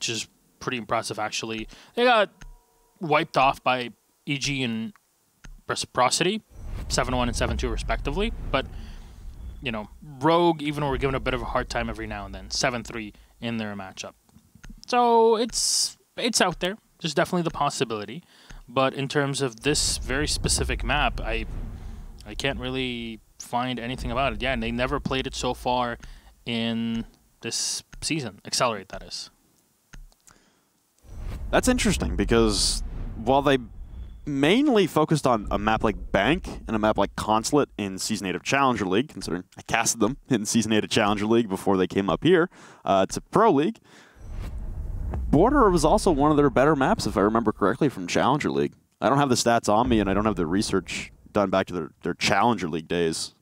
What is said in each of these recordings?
which is pretty impressive, actually. They got wiped off by EG and Reciprocity, 7-1 and 7-2 respectively. But, you know, Rogue, even though we're given a bit of a hard time every now and then, 7-3 in their matchup. So it's out there. There's definitely the possibility. But in terms of this very specific map, I can't really find anything about it. Yeah, and they never played it so far in this season. Accelerate, that is. That's interesting because while they mainly focused on a map like Bank and a map like Consulate in Season 8 of Challenger League, considering I casted them in Season 8 of Challenger League before they came up here to Pro League, Border was also one of their better maps, if I remember correctly, from Challenger League. I don't have the stats on me, and I don't have the research done back to their Challenger League days,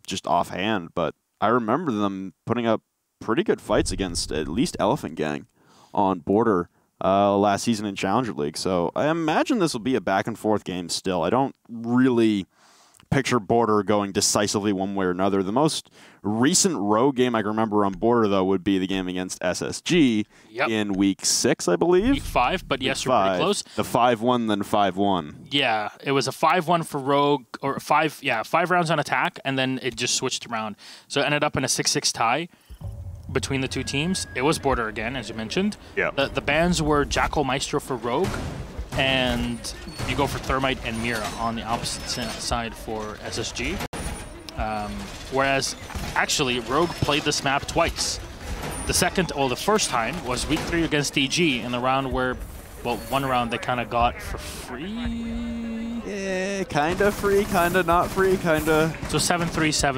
just offhand, but I remember them putting up pretty good fights against at least Elephant Gang on Border last season in Challenger League. So I imagine this will be a back-and-forth game still. I don't really picture Border going decisively one way or another. The most recent Rogue game I can remember on Border, though, would be the game against SSG in Week 6, I believe. Week 5, but yes, we're pretty close. The 5-1, then 5-1. Yeah, it was a 5-1 for Rogue, or 5 rounds on attack, and then it just switched around. So it ended up in a 6-6 tie between the two teams. It was Border again, as you mentioned. Yeah. The bans were Jackal Maestro for Rogue, and you go for Thermite and Mira on the opposite side for SSG. Whereas, actually, Rogue played this map twice. The first time was Week 3 against EG in the round where, well, one round they kind of got for free. Yeah, kind of free, kind of not free, kind of. So 7-3,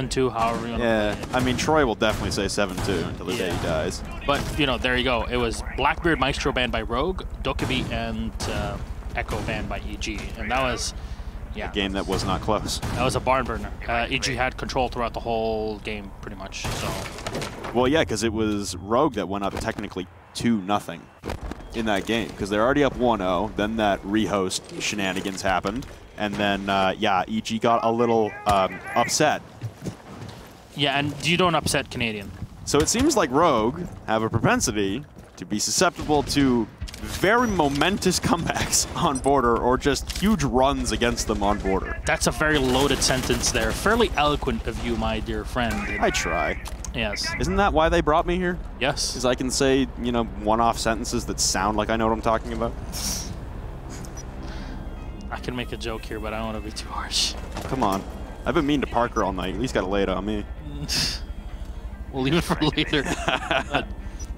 7-2, however you want to play it. I mean, Troy will definitely say 7-2 until the day he dies. But, you know, there you go. It was Blackbeard Maestro banned by Rogue, Dokkaebi and Echo banned by EG. And that was, a game that was not close. That was a barn burner. EG had control throughout the whole game, pretty much. So. Well, yeah, because it was Rogue that went up technically 2-0 in that game, because they're already up 1-0. Then that rehost shenanigans happened, and then EG got a little upset. Yeah, and you don't upset Canadian. So it seems like Rogue have a propensity to be susceptible to very momentous comebacks on Border, or just huge runs against them on Border. That's a very loaded sentence there. Fairly eloquent of you, my dear friend. I try. Yes. Isn't that why they brought me here? Yes. Because I can say, you know, one-off sentences that sound like I know what I'm talking about. I can make a joke here, but I don't want to be too harsh. Come on. I've been mean to Parker all night. At least got to lay it on me. We'll leave it for later.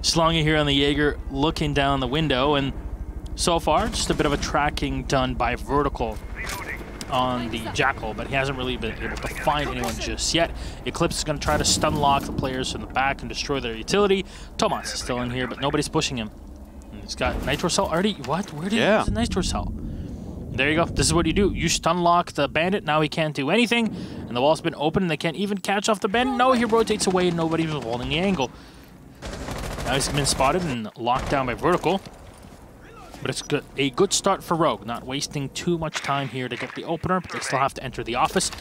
Schlongy here on the Jaeger looking down the window, and so far just a bit of a tracking done by Vertical on the Jackal, but he hasn't really been able to find anyone just yet. Eclipse is going to try to stun lock the players from the back and destroy their utility. Tomas is still in here, but nobody's pushing him. And he's got Nitro Cell already. What? Where did he use the Nitro Cell? There you go. This is what you do. You stun lock the bandit. Now he can't do anything, and the wall's been open, and they can't even catch off the bandit. No, he rotates away, and nobody's holding the angle. Now he's been spotted and locked down by Vertical. But it's a good start for Rogue. Not wasting too much time here to get the opener, but they still have to enter the office.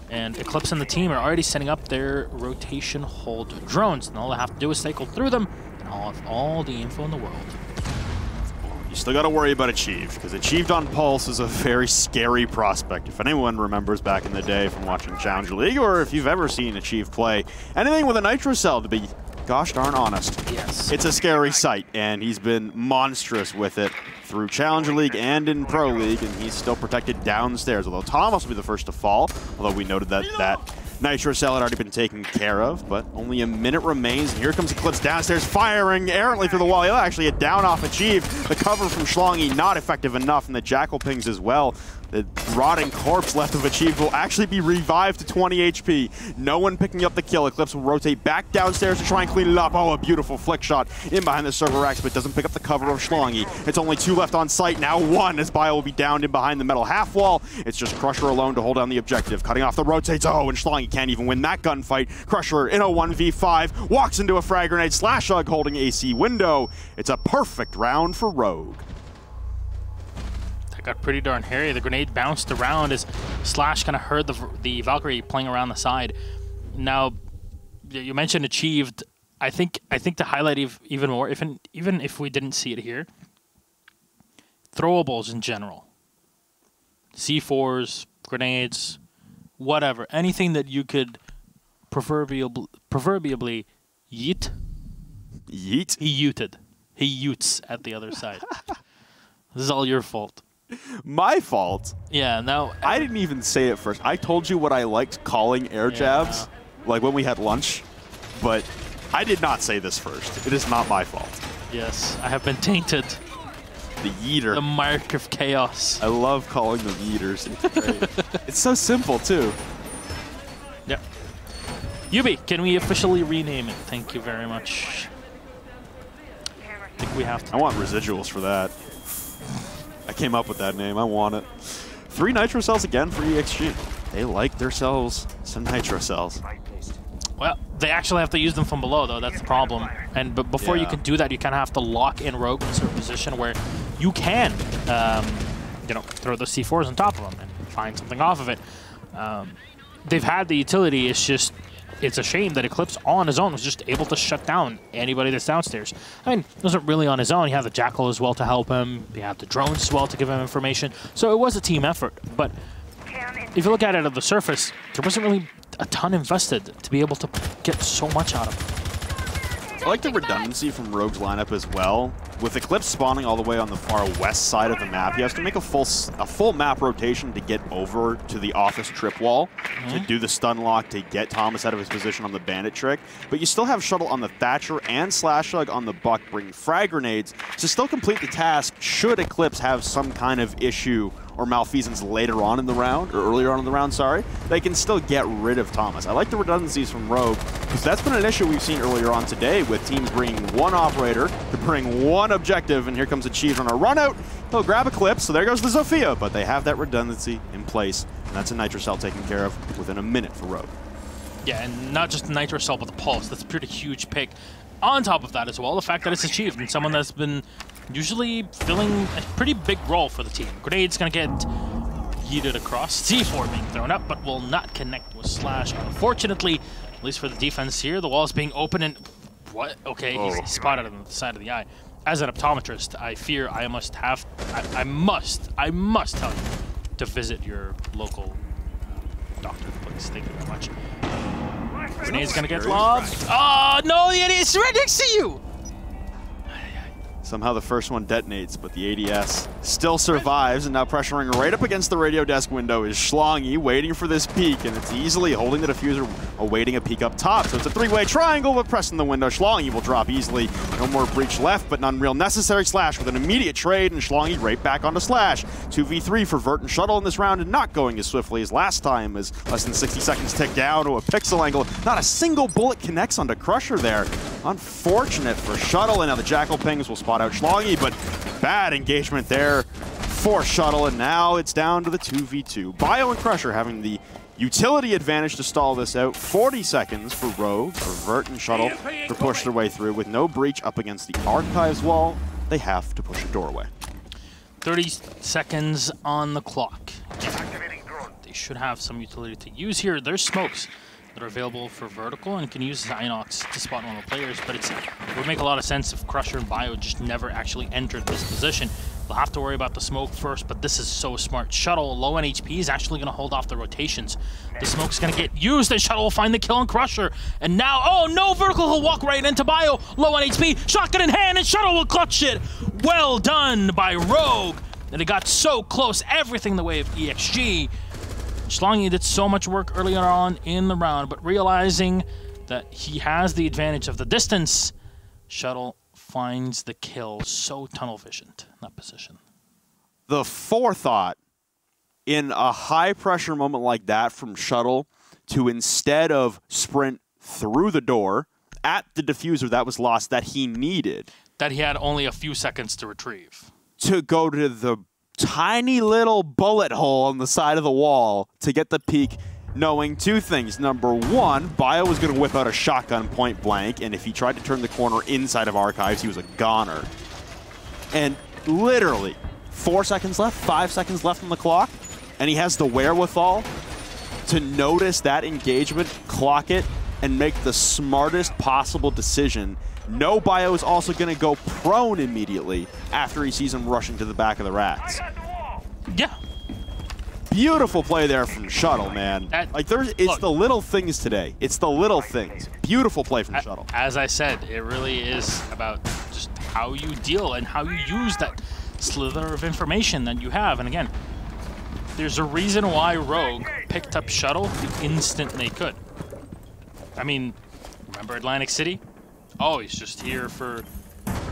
And Eclipse and the team are already setting up their rotation hold drones. And all they have to do is cycle through them, and I'll have all the info in the world. You still got to worry about Achieve, because Achieved on Pulse is a very scary prospect. If anyone remembers back in the day from watching Challenger League, or if you've ever seen Achieve play, anything with a Nitro Cell, to be gosh darn honest, yes, it's a scary sight, and he's been monstrous with it through Challenger League and in Pro League, and he's still protected downstairs, although Thomas will be the first to fall, although we noted that that Nitro Cell had already been taken care of, but only a minute remains, and here comes Eclipse downstairs, firing errantly through the wall. He'll actually a down off Achieve. The cover from Schlongy not effective enough, and the Jackal pings as well. The rotting corpse left of Achieve will actually be revived to 20 HP. No one picking up the kill. Eclipse will rotate back downstairs to try and clean it up. Oh, a beautiful flick shot in behind the server racks, but doesn't pick up the cover of Schlongy. It's only 2 left on site. Now 1 as Bio will be downed in behind the metal half wall. It's just Crusher alone to hold down the objective. Cutting off the rotates. Oh, and Schlongy can't even win that gunfight. Crusher in a 1v5. Walks into a frag grenade. Slash Hug holding AC window. It's a perfect round for Rogue. Got pretty darn hairy. The grenade bounced around as Slash kind of heard the Valkyrie playing around the side. Now, you mentioned Achieved I think to highlight even more, even if we didn't see it here, throwables in general, C4s, grenades, whatever, anything that you could proverbially yeet. Yeet? He yeeted. He yeets at the other side. This is all your fault. My fault? Yeah, now... I didn't even say it first. I told you what I liked calling air jabs, like when we had lunch, but I did not say this first. It is not my fault. Yes, I have been tainted. The yeeter. The mark of chaos. I love calling them yeeters. It's great. It's so simple, too. Yeah. Yubi, can we officially rename it? Thank you very much. I think we have to. I want residuals for that. I came up with that name. I want it. 3 nitro cells again for ExG. They like their cells some nitro cells. Well, they actually have to use them from below, though. That's the problem. And but before you can do that, you kind of have to lock in Rogue into a position where you can, you know, throw the C4s on top of them and find something off of it. They've had the utility. It's just, it's a shame that Eclipse on his own was just able to shut down anybody that's downstairs. I mean, it wasn't really on his own. He had the Jackal as well to help him. He had the drones as well to give him information. So it was a team effort. But if you look at it at the surface, there wasn't really a ton invested to be able to get so much out of it. I like the redundancy from Rogue's lineup as well. With Eclipse spawning all the way on the far west side of the map, he has to make a full map rotation to get over to the office trip wall to do the stun lock to get Thomas out of his position on the bandit trick. But you still have Shuttle on the Thatcher and Slashug on the Buck bring frag grenades to still complete the task should Eclipse have some kind of issue or malfeasance later on in the round, or earlier on in the round, sorry. They can still get rid of Thomas. I like the redundancies from Rogue, because that's been an issue we've seen earlier on today with teams bringing one operator to bring one objective, and here comes Achieved on a run out. They'll grab Eclipse, so there goes the Zofia, but they have that redundancy in place, and that's a Nitro Cell taken care of within a minute for Rogue. Yeah, and not just the Nitro Cell, but the Pulse. That's a pretty huge pick. On top of that as well, the fact that it's Achieved, and someone that's been usually filling a pretty big role for the team. Grenade's gonna get yeeted across. C4 being thrown up, but will not connect with Slash. Unfortunately, at least for the defense here, the wall is being open and... What? Okay, he's spotted on the side of the eye. As an optometrist, I fear I must have... I must tell you to visit your local doctor, please. Thank you very much. Grenade's gonna get lobbed. Oh, no, the idiot's right next to you! Somehow the first one detonates, but the ADS still survives, and now pressuring right up against the radio desk window is Schlongy, waiting for this peek, and it's easily holding the diffuser, awaiting a peek up top. So it's a 3-way triangle, but pressing the window. Schlongy will drop easily. No more breach left, but none real necessary. Slash with an immediate trade, and Schlongy right back onto Slash. 2v3 for Vert and Shuttle in this round, and not going as swiftly as last time, as less than 60 seconds tick down to a pixel angle. Not a single bullet connects onto Crusher there. Unfortunate for Shuttle, and now the Jackal pings will spot out Schlongy, but bad engagement there for Shuttle, and now it's down to the 2v2. Bio and Crusher having the utility advantage to stall this out. 40 seconds for Rogue, for Vert and Shuttle to push their way through. With no breach up against the Archives wall, they have to push a doorway. 30 seconds on the clock. They should have some utility to use here. There's smokes that are available for vertical and can use Inox to spot normal players, but it would make a lot of sense if Crusher and Bio just never actually entered this position. They'll have to worry about the smoke first, but this is so smart. Shuttle, low on HP, is actually going to hold off the rotations. The smoke's going to get used, and Shuttle will find the kill on Crusher. And now, oh no, vertical, he'll walk right into Bio, low on HP, shotgun in hand, and Shuttle will clutch it. Well done by Rogue. And it got so close, everything the way of ExG. Schlongy did so much work earlier on in the round, but realizing that he has the advantage of the distance, Shuttle finds the kill. So tunnel visioned in that position. The forethought in a high-pressure moment like that from Shuttle to, instead of sprint through the door at the diffuser that was lost that he needed. That he had only a few seconds to retrieve. To go to the tiny little bullet hole on the side of the wall to get the peek, knowing two things. Number one, Bio was going to whip out a shotgun point blank, and if he tried to turn the corner inside of Archives, he was a goner. And literally, 4 seconds left, 5 seconds left on the clock, and he has the wherewithal to notice that engagement, clock it, and make the smartest possible decision. No bio is also going to go prone immediately after he sees him rushing to the back of the racks. Yeah. Beautiful play there from Shuttle, man. It's the little things today. It's the little things. Beautiful play from Shuttle. As I said, it really is about just how you deal and how you use that slither of information that you have. And again, there's a reason why Rogue picked up Shuttle the instant they could. I mean, remember Atlantic City? Oh, he's just here for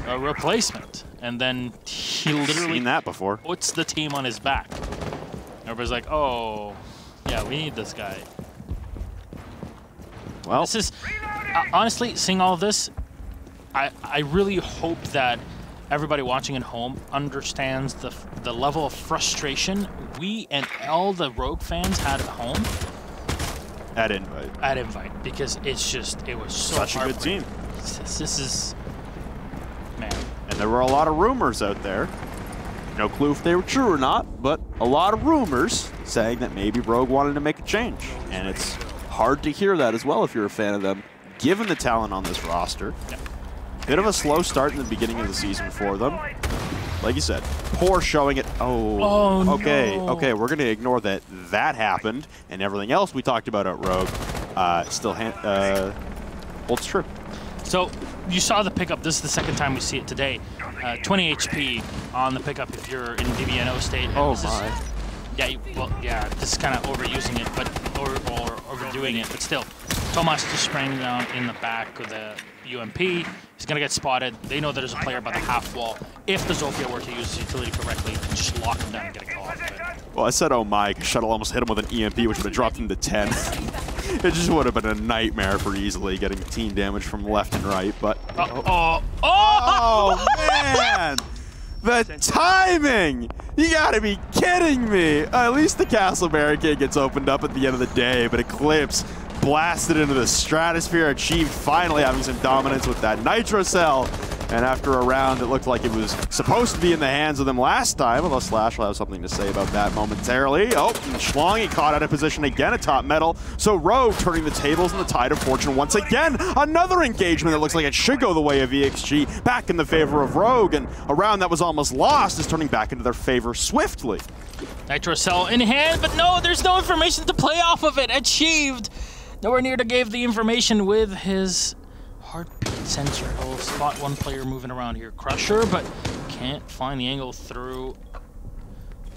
a replacement. And then he literally seen that before. Puts the team on his back. Everybody's like, oh, yeah, we need this guy. Well, this is, honestly, seeing all of this, I really hope that everybody watching at home understands the level of frustration we and all the Rogue fans had at home. At Invite. At Invite, because it's just, it was so such a good team. This is, man. And there were a lot of rumors out there. No clue if they were true or not, but a lot of rumors saying that maybe Rogue wanted to make a change. And it's hard to hear that as well if you're a fan of them, given the talent on this roster. Yeah. Bit of a slow start in the beginning of the season for them. Like you said, poor showing it. Oh, okay, no. Okay, we're going to ignore that that happened, and everything else we talked about at Rogue still holds true. So you saw the pickup. This is the second time we see it today. 20 HP on the pickup if you're in DBNO state. Oh my. Yeah, this is kind of overusing it, but or overdoing it, but still. Tomas just spraying down in the back with the UMP. He's going to get spotted. They know there's a player by the half wall. If the Zofia were to use his utility correctly, just lock him down and get a kill off of it. Well, I said, oh my, Shuttle almost hit him with an EMP, which would have dropped him to 10. It just would have been a nightmare for easily getting team damage from left and right, but... Oh, man! The timing! You gotta be kidding me! At least the castle barricade gets opened up at the end of the day, but Eclipse blasted into the stratosphere, achieved finally having some dominance with that Nitro Cell. And after a round, it looked like it was supposed to be in the hands of them last time, although Slash will have something to say about that momentarily. Oh, and Schlong, he caught out of position again atop metal. So Rogue turning the tables and the tide of fortune once again. Another engagement that looks like it should go the way of ExG, back in the favor of Rogue, and a round that was almost lost is turning back into their favor swiftly. Nitro Cell in hand, but no, there's no information to play off of it. Achieved. Nowhere near to give the information with his heartbeat sensor. He'll spot one player moving around here. Crusher, but can't find the angle through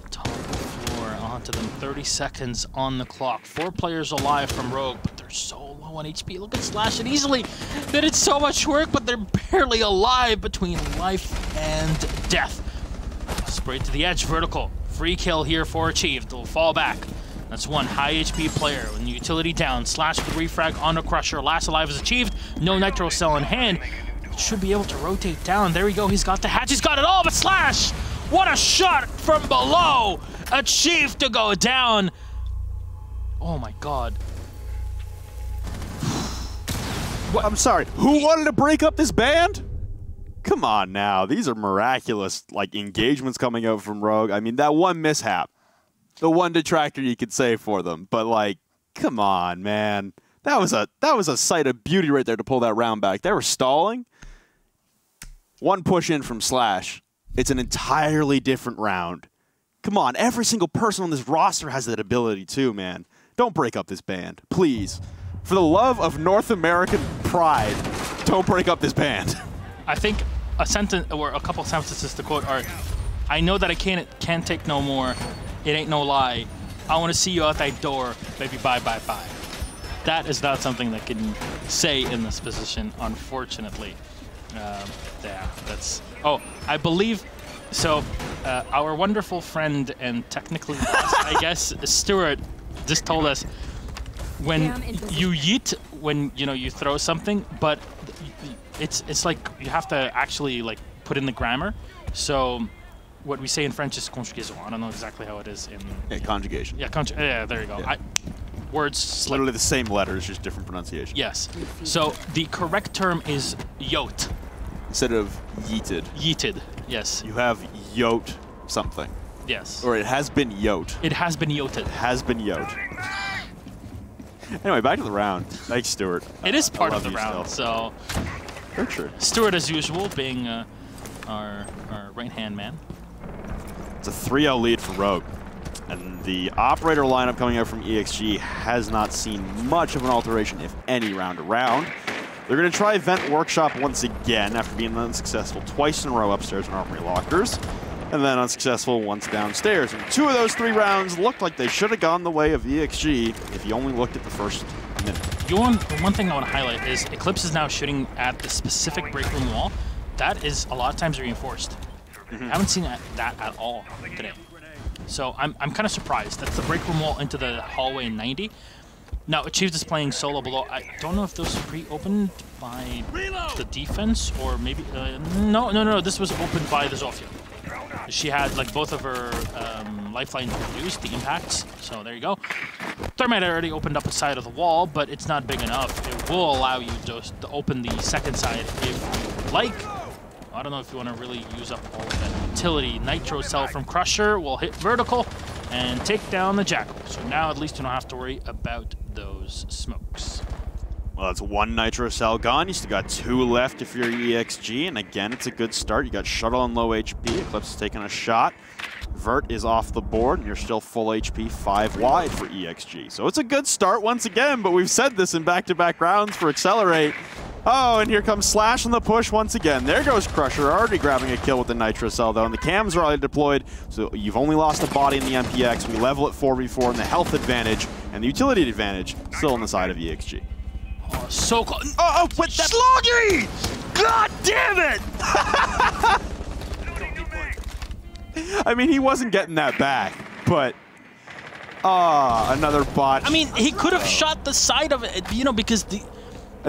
the top of the floor onto them. 30 seconds on the clock. 4 players alive from Rogue, but they're so low on HP. Look at Slash, it easily did so much work, but they're barely alive between life and death. Sprayed to the edge, vertical. Free kill here for Achieved. They'll fall back. That's one high HP player. When the utility down, Slash with refrag on the Crusher. Last alive is Achieved. No Nitro Cell in hand. Should be able to rotate down. There we go. He's got the hatch. He's got it all. But Slash, what a shot from below. Achieved to go down. Oh my God. What? I'm sorry. Who wanted to break up this band? Come on now. These are miraculous engagements coming out from Rogue. I mean, that one mishap. The one detractor you could say for them, but come on, man. That was a sight of beauty right there to pull that round back. They were stalling. One push in from Slash. It's an entirely different round. Come on, every single person on this roster has that ability too, man. Don't break up this band, please. For the love of North American pride, don't break up this band. I think a sentence or a couple sentences to quote are, I know that I can't take no more. It ain't no lie. I want to see you out that door, baby. Bye, bye, bye. That is not something that can say in this position, unfortunately. Yeah, that's. Oh, I believe. So, our wonderful friend and technically, I guess, Stuart just told us when you yeet, when you throw something, but it's like you have to actually put in the grammar. So. What we say in French is conjugaison. I don't know exactly how it is in... conjugation. Yeah, yeah, there you go. Yeah. Words slip. Literally the same letters, just different pronunciation. Yes. So the correct term is yote. Instead of yeeted. Yeeted, yes. You have yote something. Yes. Or it has been yote. It has been yoted. Has been yote. Anyway, back to the round. Thanks, Stuart. It is part of the round, so... Very true. Stuart, as usual, being our right-hand man. It's a 3-0 lead for Rogue. And the operator lineup coming out from ExG has not seen much of an alteration, if any, round to round. They're going to try Vent Workshop once again after being unsuccessful twice in a row upstairs in Armory Lockers, and then unsuccessful once downstairs. And 2 of those 3 rounds looked like they should have gone the way of ExG if you only looked at the first minute. One thing I want to highlight is Eclipse is now shooting at the specific break room wall. That is a lot of times reinforced. I haven't seen that at all today. So I'm kind of surprised. That's the break room wall into the hallway 90. Now, Achieved is playing solo below. I don't know if those were pre-opened by the defense or maybe... No. This was opened by the Zofia. She had like both of her lifelines reduced, the impacts. So there you go. Thermite already opened up a side of the wall, but it's not big enough. It will allow you just to open the second side if you like. I don't know if you want to really use up all of that utility. Nitro Cell from Crusher will hit vertical and take down the Jackal. So now at least you don't have to worry about those smokes. Well, that's 1 Nitro Cell gone. You still got 2 left if you're ExG, and again, it's a good start. You got Shuttle on low HP. Eclipse is taking a shot. Vert is off the board, and you're still full HP 5 wide for ExG. So it's a good start once again, but we've said this in back-to-back rounds for Accelerate. Oh, and here comes Slash on the push once again. There goes Crusher, already grabbing a kill with the Nitro Cell, though, and the cams are already deployed, so you've only lost a body in the MPX. We level at 4v4, and the health advantage and the utility advantage still on the side of ExG. Oh, so close. Oh, with that Sloggy! God damn it! I mean, he wasn't getting that back, but... another bot. I mean, he could have shot the side of it, you know, because the...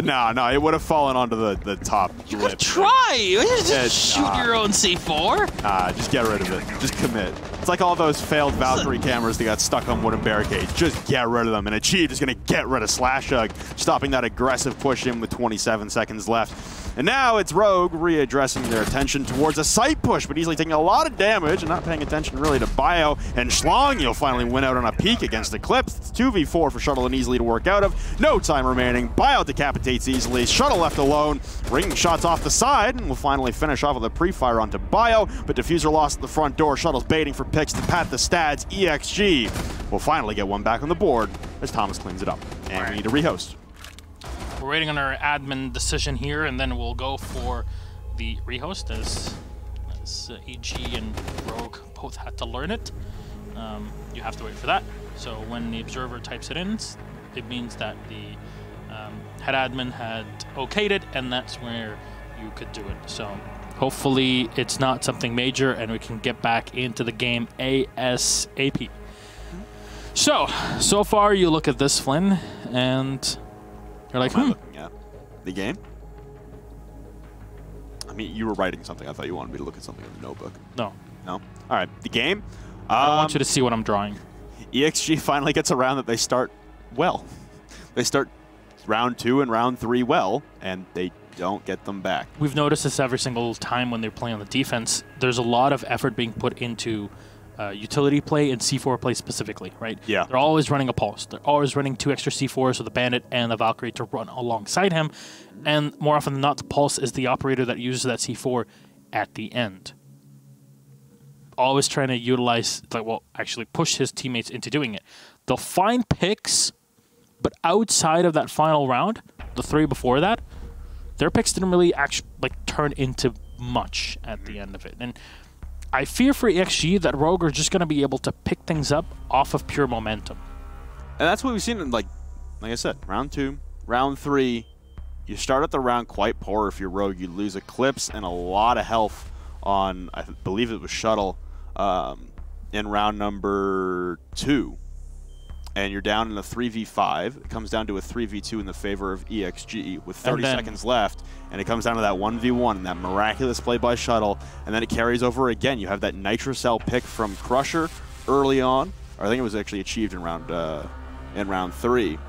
No, it would have fallen onto the top lip. You could try! Just shoot your own C4. Just get rid of it. Just commit. It's like all those failed Valkyrie cameras that got stuck on wooden barricades. Just get rid of them. And Achieved is going to get rid of Slashug, stopping that aggressive push in with 27 seconds left. And now it's Rogue readdressing their attention towards a sight push, but easily taking a lot of damage and not paying attention really to Bio. And Schlong, you'll finally win out on a peak against Eclipse. It's 2v4 for Shuttle and easily to work out of. No time remaining. Bio decapitates easily. Shuttle left alone. Ringing shots off the side, and we'll finally finish off with a pre-fire onto Bio, but Diffuser lost at the front door. Shuttle's baiting for picks to pat the stats. ExG will finally get one back on the board as Thomas cleans it up. And we need to rehost. We're waiting on our admin decision here, and then we'll go for the rehost as EG and Rogue both had to learn it. You have to wait for that. So when the observer types it in, it means that the head admin had okayed it, and that's where you could do it. So hopefully it's not something major, and we can get back into the game ASAP. So far you look at this, Flynn, and you're like, What am I looking at? The game? I mean, you were writing something. I thought you wanted me to look at something in the notebook. No. No? All right. The game? I want you to see what I'm drawing. ExG finally gets a round that they start well. They start round 2 and round 3 well, and they don't get them back. We've noticed this every single time when they're playing on the defense. There's a lot of effort being put into utility play and C4 play specifically, right? Yeah. They're always running a pulse. They're always running 2 extra C4s with the Bandit and the Valkyrie to run alongside him. And more often than not, the pulse is the operator that uses that C4 at the end. Always trying to utilize, actually push his teammates into doing it. They'll find picks, but outside of that final round, the 3 before that, their picks didn't really actually turn into much at the end of it. And I fear for ExG that Rogue are just going to be able to pick things up off of pure momentum. And that's what we've seen in, like I said, round 2, round 3. You start at the round quite poor if you're Rogue. You lose Eclipse and a lot of health on, I believe it was Shuttle, in round number 2. And you're down in a 3v5. It comes down to a 3v2 in the favor of ExG with 30 seconds left. And it comes down to that 1v1 and that miraculous play by Shuttle. And then it carries over again. You have that Nitro Cell pick from Crusher early on. Or I think it was actually achieved in round 3.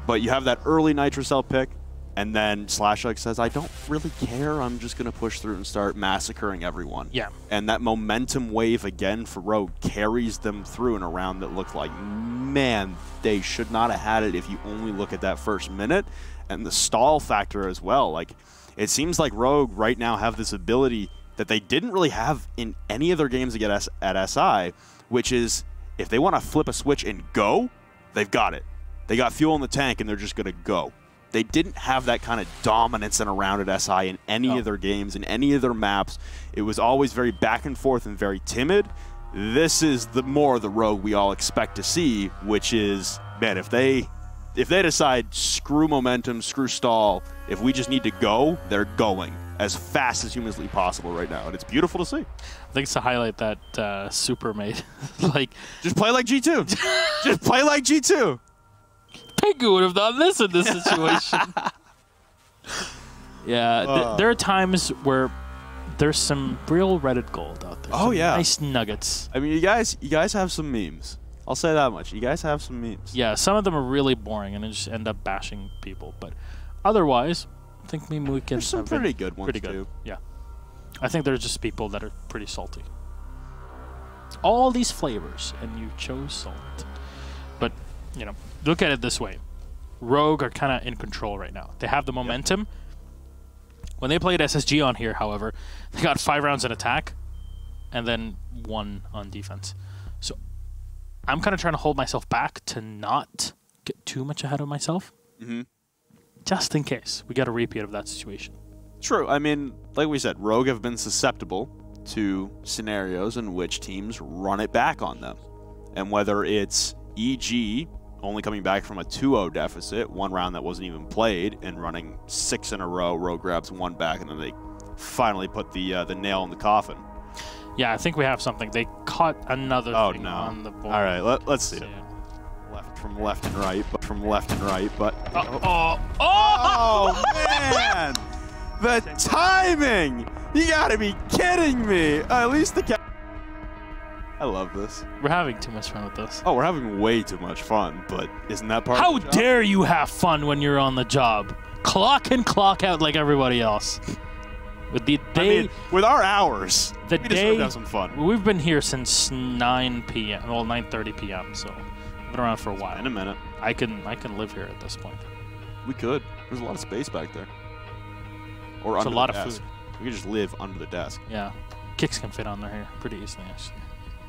But you have that early Nitro Cell pick. And then Slashlight says, I don't really care. I'm just going to push through and start massacring everyone. Yeah. And that momentum wave again for Rogue carries them through in a round that looked like, man, they should not have had it if you only look at that first minute. And the stall factor as well. Like, it seems like Rogue right now have this ability that they didn't really have in any of their games at SI, which is if they want to flip a switch and go, they've got it. They got fuel in the tank and they're just going to go. They didn't have that kind of dominance in a round at SI in any of their games, in any of their maps. It was always very back and forth and very timid. This is the more the Rogue we all expect to see, which is, man, if they decide screw momentum, screw stall, if we just need to go, they're going as fast as humanly possible right now, and it's beautiful to see. I think it's to highlight that Super made. Like, just play like G2. Just play like G2. Pengu would have done this in this situation. Yeah, there are times where there's some real Reddit gold out there. Oh, yeah. Nice nuggets. I mean, you guys have some memes. I'll say that much. You guys have some memes. Yeah, some of them are really boring and they just end up bashing people. But otherwise, I think maybe we can... There's some pretty good ones, too. Yeah. I think there's just people that are pretty salty. All these flavors, and you chose salt. But, you know, look at it this way. Rogue are kind of in control right now. They have the momentum. When they played SSG on here, however, they got 5 rounds in attack and then 1 on defense. So I'm kind of trying to hold myself back to not get too much ahead of myself. Just in case we get a repeat of that situation. True. I mean, like we said, Rogue have been susceptible to scenarios in which teams run it back on them. And whether it's EG only coming back from a 2-0 deficit, 1 round that wasn't even played, and running 6 in a row, Rogue grabs 1 back, and then they finally put the nail in the coffin. Yeah, I think we have something. They caught another thing on the board. All right, let's see. From left and right, but oh man, the timing! You gotta be kidding me! At least the I love this. We're having too much fun with this. Oh, we're having way too much fun, but isn't that part How of the job? dare you have fun when you're on the job? Clock in, clock out like everybody else. With the day, I mean, with our hours, we deserve to have some fun. We've been here since 9 p.m. Well, 9:30 p.m. So we've been around for a while. In a minute, I can live here at this point. We could. There's a lot of space back there. Or There's under a lot the of desk. food. We could just live under the desk. Yeah, kicks can fit on there here pretty easily, actually.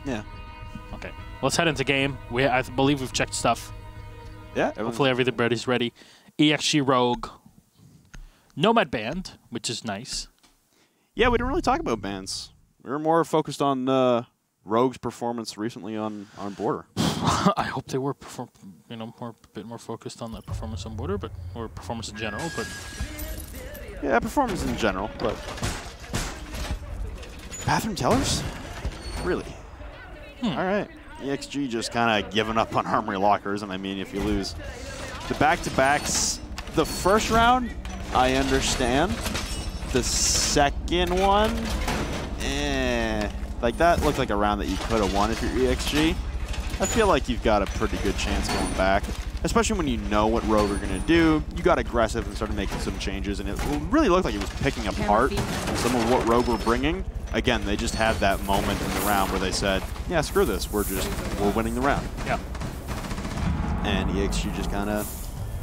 Yeah. Okay, let's head into game. I believe we've checked stuff. Yeah. Hopefully everybody's ready. ExG Rogue. Nomad Band, which is nice. Yeah, we didn't really talk about bans. We were more focused on Rogue's performance recently on Border. I hope they were, a bit more focused on the performance on Border, or performance in general. But yeah, performance in general. But bathroom tellers, really? All right. ExG just kind of giving up on Armory Lockers, and I mean, if you lose the back-to-backs, the first round, I understand. The second one, like that looked like a round that you could have won if you're ExG. I feel like you've got a pretty good chance going back, especially when you know what Rogue are going to do. You got aggressive and started making some changes, and it really looked like it was picking apart some of what Rogue were bringing. Again, they just had that moment in the round where they said, yeah, screw this, we're winning the round. Yeah. And ExG just kind of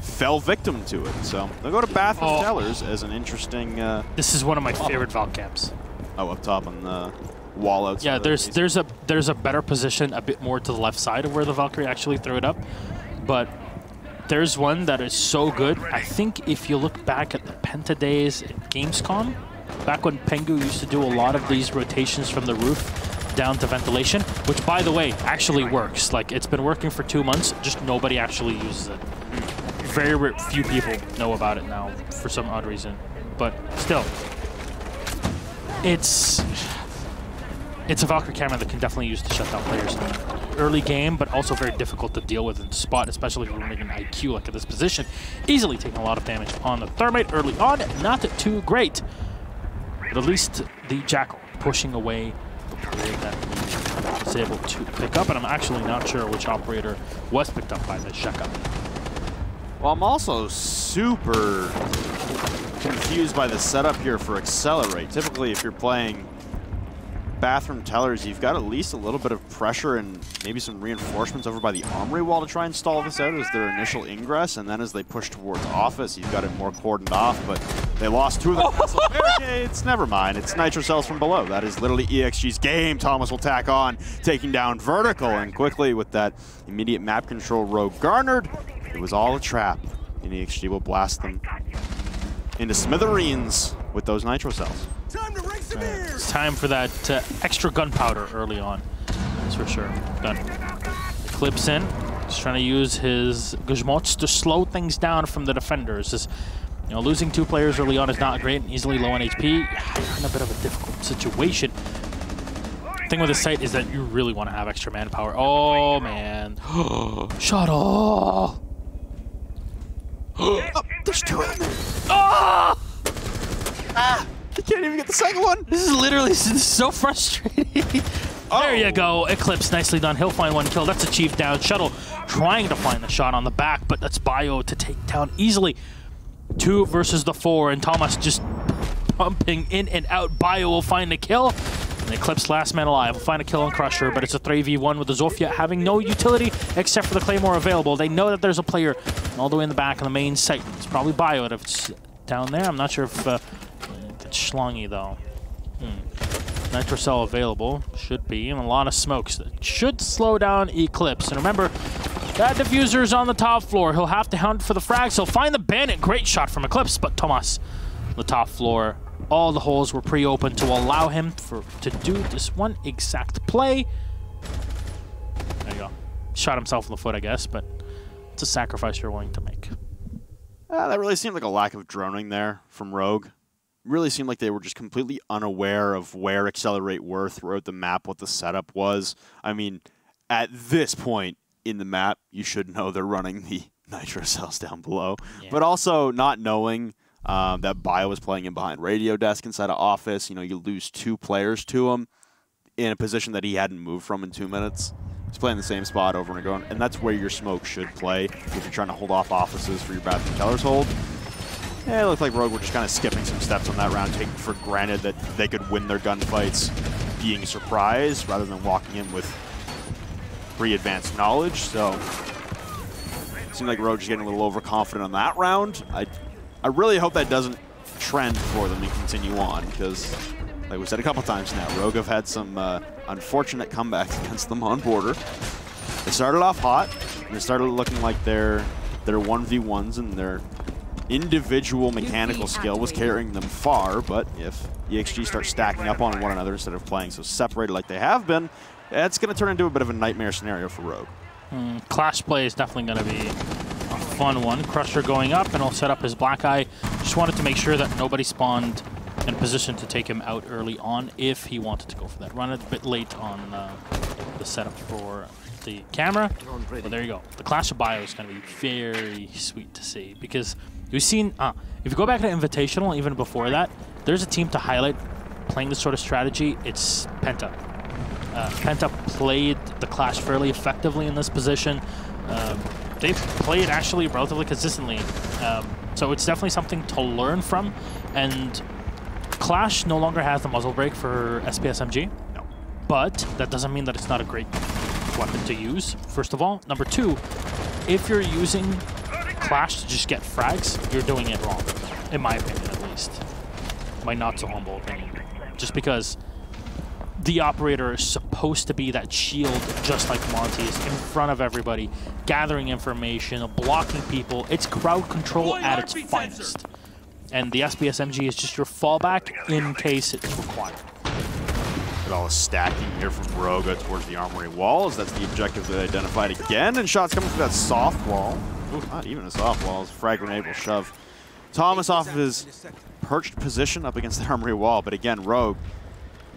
fell victim to it. So they'll go to Bathroom Tellers as an interesting... this is one of my favorite Valk camps. Oh, up top on the wall outside. Yeah, there's a better position a bit more to the left side of where the Valkyrie actually threw it up. But there's one that is so good. I think if you look back at the Penta days at Gamescom, back when Pengu used to do a lot of these rotations from the roof down to ventilation, which, by the way, actually works. Like, it's been working for 2 months, just nobody actually uses it. Very few people know about it now for some odd reason, but still, it's a Valkyrie camera that can definitely use to shut down players in the early game, but also very difficult to deal with in spot, especially if you're making an IQ like at this position. Easily taking a lot of damage on the Thermite early on, not too great, but at least the Jackal pushing away the player that was able to pick up, and I'm actually not sure which operator was picked up by the Sheka. Well, I'm also super confused by the setup here for Excelerate. Typically, if you're playing Bathroom Tellers, you've got at least a little bit of pressure and maybe some reinforcements over by the armory wall to try and stall this out as their initial ingress, and then as they push towards office, you've got it more cordoned off, but they lost 2 of their castle barricades. Never mind, it's Nitro Cells from below. That is literally ExG's game. Thomas will tack on, taking down Vertical, and quickly with that immediate map control Rogue garnered, it was all a trap, and ExG will blast them into smithereens with those Nitro Cells. It's time for that extra gunpowder early on. That's for sure. Done. Clips in. He's trying to use his Guzmots to slow things down from the defenders. As, you know, losing 2 players early on is not great. Easily low on HP. You're in a bit of a difficult situation. The thing with this site is that you really want to have extra manpower. Oh, man. Shuttle! Oh, there's 2 of them. Oh! Ah! They can't even get the second one. This is literally so frustrating. Oh. There you go. Eclipse, nicely done. He'll find 1 kill. That's a chief down. Shuttle trying to find the shot on the back, but that's Bio to take down easily. 2 versus the 4, and Thomas just pumping in and out. Bio will find a kill. And Eclipse, last man alive, will find a kill on Crusher, but it's a 3v1 with the Zofia having no utility except for the Claymore available. They know that there's a player all the way in the back of the main site. It's probably Bio if it's down there. I'm not sure if it's Schlongy, though. Nitro Cell available. Should be. And a lot of smokes. That should slow down Eclipse. And remember, that diffuser's on the top floor. He'll have to hound for the frags. He'll find the bandit. Great shot from Eclipse, but Thomas, the top floor. All the holes were pre-open to allow him to do this one exact play. There you go. Shot himself in the foot, I guess, but it's a sacrifice you're willing to make. That really seemed like a lack of droning there from Rogue. Really seemed like they were just completely unaware of where Excelerate were throughout the map, what the setup was. I mean, at this point in the map, you should know they're running the Nitro Cells down below. Yeah. But also not knowing that Bio was playing in behind radio desk inside of office. You know, you lose 2 players to him in a position that he hadn't moved from in 2 minutes. He's playing the same spot over and over, and that's where your smoke should play if you're trying to hold off offices for your Bathroom Tellers hold. Yeah, it looked like Rogue were just kind of skipping some steps on that round, taking for granted that they could win their gunfights being surprised rather than walking in with pre-advanced knowledge. So it seemed like Rogue just getting a little overconfident on that round. I really hope that doesn't trend for them and continue on, because like we said a couple times now, Rogue have had some unfortunate comebacks against them on border. They started off hot, and they started looking like their 1v1s and their individual mechanical skill was carrying them far, but if ExG starts stacking up on one another instead of playing so separated like they have been, it's going to turn into a bit of a nightmare scenario for Rogue. Clash play is definitely going to be a fun one. Crusher going up, and he'll set up his Black Eye. Just wanted to make sure that nobody spawned in position to take him out early on if he wanted to go for that run. A bit late on the setup for the camera, but there you go. The Clash of Bio is going to be very sweet to see, because we've seen, if you go back to Invitational, even before that, there's a team to highlight playing this sort of strategy. It's Penta. Penta played the Clash fairly effectively in this position. They've played actually relatively consistently. So it's definitely something to learn from. And Clash no longer has the muzzle brake for SPSMG. No. But that doesn't mean that it's not a great weapon to use, first of all. Number 2, if you're using Clash to just get frags, you're doing it wrong, in my opinion at least. My not so humble opinion. Just because the operator is supposed to be that shield, just like Monty's, in front of everybody, gathering information, blocking people. It's crowd control at its finest. And the SPSMG is just your fallback in case it's required. It all is stacking here from Rogue towards the armory walls. That's the objective they identified again, and shots coming through that soft wall. Ooh, not even a soft wall. It's a frag grenade will shove Thomas off of his perched position up against the armory wall. But again, Rogue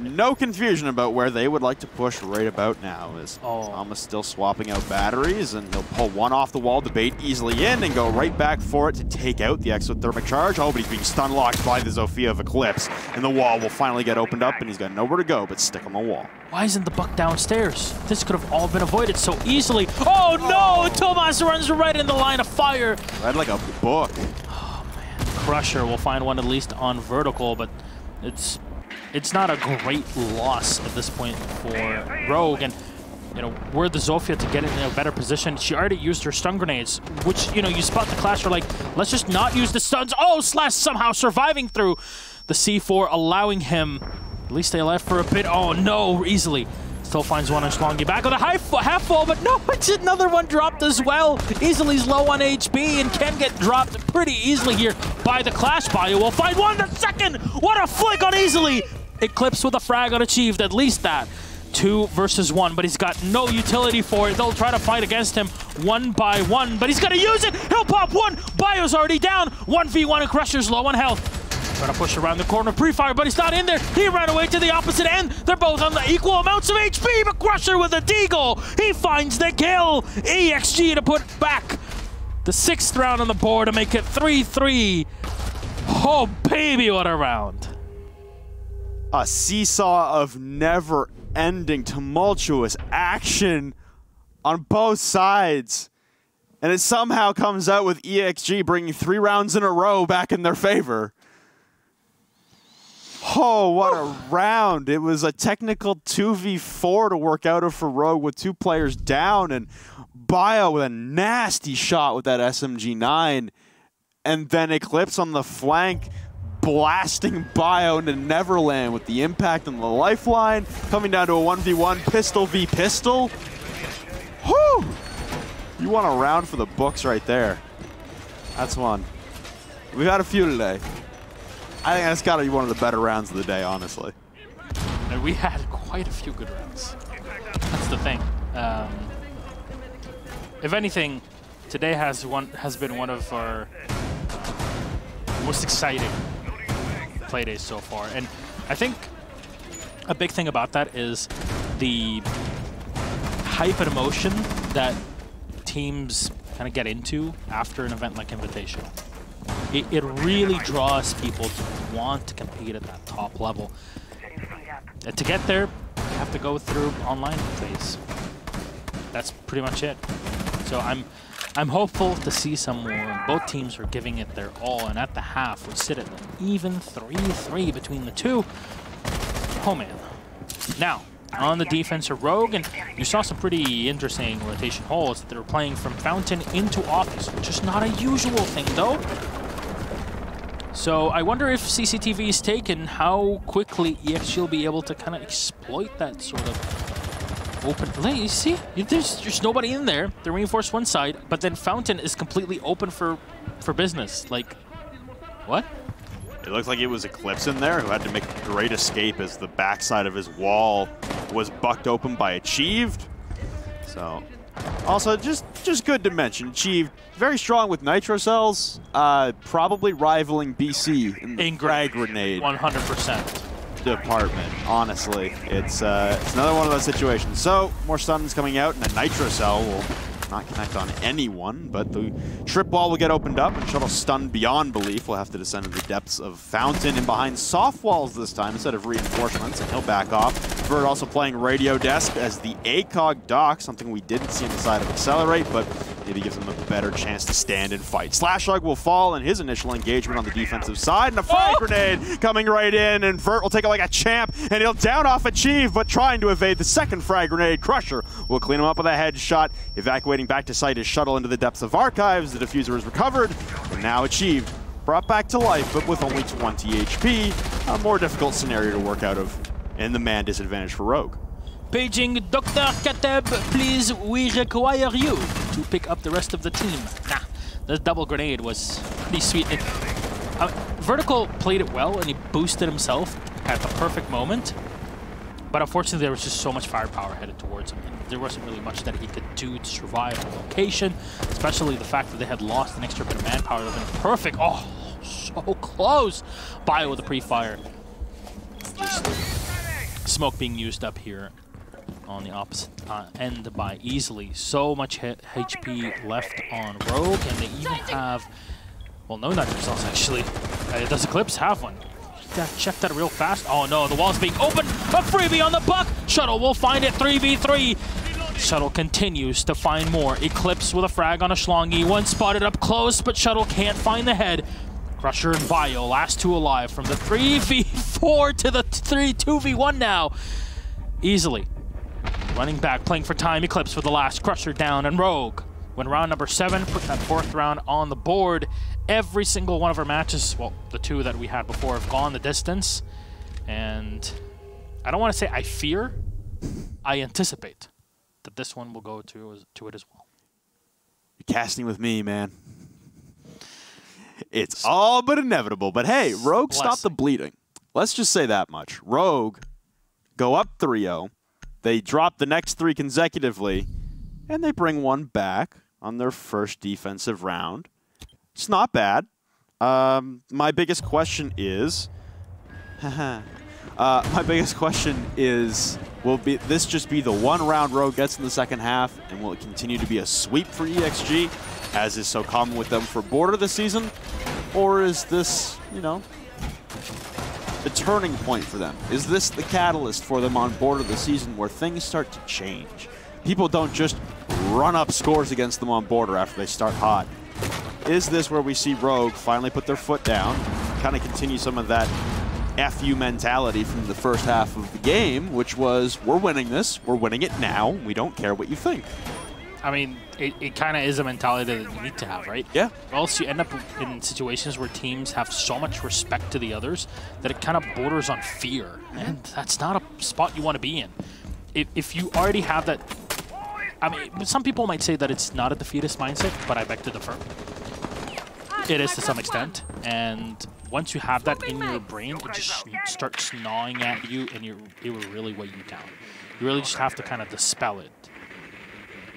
no confusion about where they would like to push right about now. As Thomas still swapping out batteries, and he'll pull one off the wall, debate easily in, and go right back for it to take out the exothermic charge. Oh, but he's being stun locked by the Zofia of Eclipse, and the wall will finally get opened up, and he's got nowhere to go but stick on the wall. Why isn't the buck downstairs? This could have all been avoided so easily. Oh no! Tomas runs right in the line of fire. Read like a book. Oh man. Crusher will find one at least on vertical, but it's not a great loss at this point for Rogue. And you know, were the Zofia to get in a better position, she already used her stun grenades, which, you know, you spot the clash, you're like, let's just not use the stuns. Oh, Slash somehow surviving through the C4, allowing him at least stay alive for a bit. Oh no, easily. Still finds one on Schlongi. Back with a half full, but no, it's another one dropped as well. Easily's low on HP and can get dropped pretty easily here by the Clash. Bio will find one in a second. What a flick on Easily. Eclipse with a frag unachieved, at least that. 2 versus 1, but he's got no utility for it. They'll try to fight against him one by one, but he's gonna use it. He'll pop one. Bio's already down. 1v1 and Crusher's low on health. Trying to push around the corner, pre-fire, but he's not in there. He ran away to the opposite end. They're both on the equal amounts of HP, but Crusher with a deagle. He finds the kill. ExG to put back the 6th round on the board to make it 3-3. Oh, baby, what a round. A seesaw of never-ending, tumultuous action on both sides. And it somehow comes out with ExG bringing 3 rounds in a row back in their favor. Oh, what a round. It was a technical 2v4 to work out of for Rogue with 2 players down, and Bio with a nasty shot with that SMG9, and then Eclipse on the flank blasting Bio into Neverland with the impact on the lifeline, coming down to a 1v1 pistol v pistol. Whew! You want a round for the books right there. That's one. We've had a few today. I think that's got to be one of the better rounds of the day, honestly. And we had quite a few good rounds. That's the thing. If anything, today has been one of our most exciting play days so far. And I think a big thing about that is the hype and emotion that teams kind of get into after an event like Invitational. It really draws people to want to compete at that top level. And to get there, you have to go through online phase. That's pretty much it. So I'm hopeful to see some more. Both teams are giving it their all, and at the half, we sit at an even 3-3 between the two. Oh man. Now, on the defense of Rogue, and you saw some pretty interesting rotation holes that they were playing from Fountain into Office, which is not a usual thing though. So I wonder if CCTV is taken, how quickly ExG will be able to kind of exploit that sort of open. You see, there's nobody in there. They reinforced one side, but then Fountain is completely open for business. Like, what? It looked like it was Eclipse in there who had to make a great escape as the backside of his wall was bucked open by Achieved. So, also just good to mention, Achieved very strong with nitro cells, probably rivaling BC in the frag grenade 100% department. Honestly, it's another one of those situations. So more stuns coming out, and a nitro cell will not connect on anyone, but the trip wall will get opened up, and Shuttle stunned beyond belief. We'll have to descend into the depths of Fountain and behind soft walls this time instead of reinforcements, and he'll back off. Vert also playing Radio Desk as the ACOG dock, something we didn't see on the side of Excelerate, but maybe gives him a better chance to stand and fight. Slashug will fall in his initial engagement on the defensive side, and a frag grenade coming right in, and Vert will take it like a champ, and he'll down off Achieve, but trying to evade the second frag grenade. Crusher will clean him up with a headshot, evacuating back to site his shuttle into the depths of Archives. The diffuser is recovered, and now Achieved brought back to life, but with only 20 HP. A more difficult scenario to work out of, and the man disadvantage for Rogue. Paging Dr. Kateb, please, we require you to pick up the rest of the team. Nah, the double grenade was pretty sweet. Vertical played it well, and he boosted himself at the perfect moment. But unfortunately, there was just so much firepower headed towards him. And there wasn't really much that he could do to survive the location, especially the fact that they had lost an extra bit of manpower. It would have been perfect. Oh, so close. Bio with the pre-fire. Just smoke being used up here on the opposite end by Easily. So much HP left on Rogue, and they even have, well, no nitros cells actually. Does Eclipse have one? Check that real fast. Oh no, the wall's being opened. A freebie on the buck. Shuttle will find it. 3v3. Shuttle continues to find more. Eclipse with a frag on a Schlongy. One spotted up close, but Shuttle can't find the head. Crusher and Bio, last two alive from the 3v4 to the 2v1 now. Easily running back, playing for time. Eclipse for the last. Crusher down, and Rogue, when round number 7, put that 4th round on the board. Every single one of our matches, well, the 2 that we had before, have gone the distance. And I don't want to say I fear, I anticipate that this one will go to it as well. You're casting with me, man. It's all but inevitable. But hey, Rogue stopped the bleeding. Let's just say that much. Rogue go up 3-0. They drop the next 3 consecutively, and they bring one back on their first defensive round. It's not bad. My biggest question is, will this just be the one round Rogue gets in the second half, and will it continue to be a sweep for ExG, as is so common with them for Border this season? Or is this, you know, the turning point for them? Is this the catalyst for them on Border this season where things start to change? People don't just run up scores against them on Border after they start hot. Is this where we see Rogue finally put their foot down, kind of continue some of that FU mentality from the first half of the game, which was, we're winning this, we're winning it now, we don't care what you think? I mean, it kind of is a mentality that you need to have, right? Yeah. Or else you end up in situations where teams have so much respect to the others that it kind of borders on fear, and that's not a spot you want to be in. If you already have that, I mean, some people might say that it's not a defeatist mindset, but I beg to differ. It is to some extent, and once you have that in your brain, it just starts gnawing at you, and it will really weigh you down. You really just have to kind of dispel it.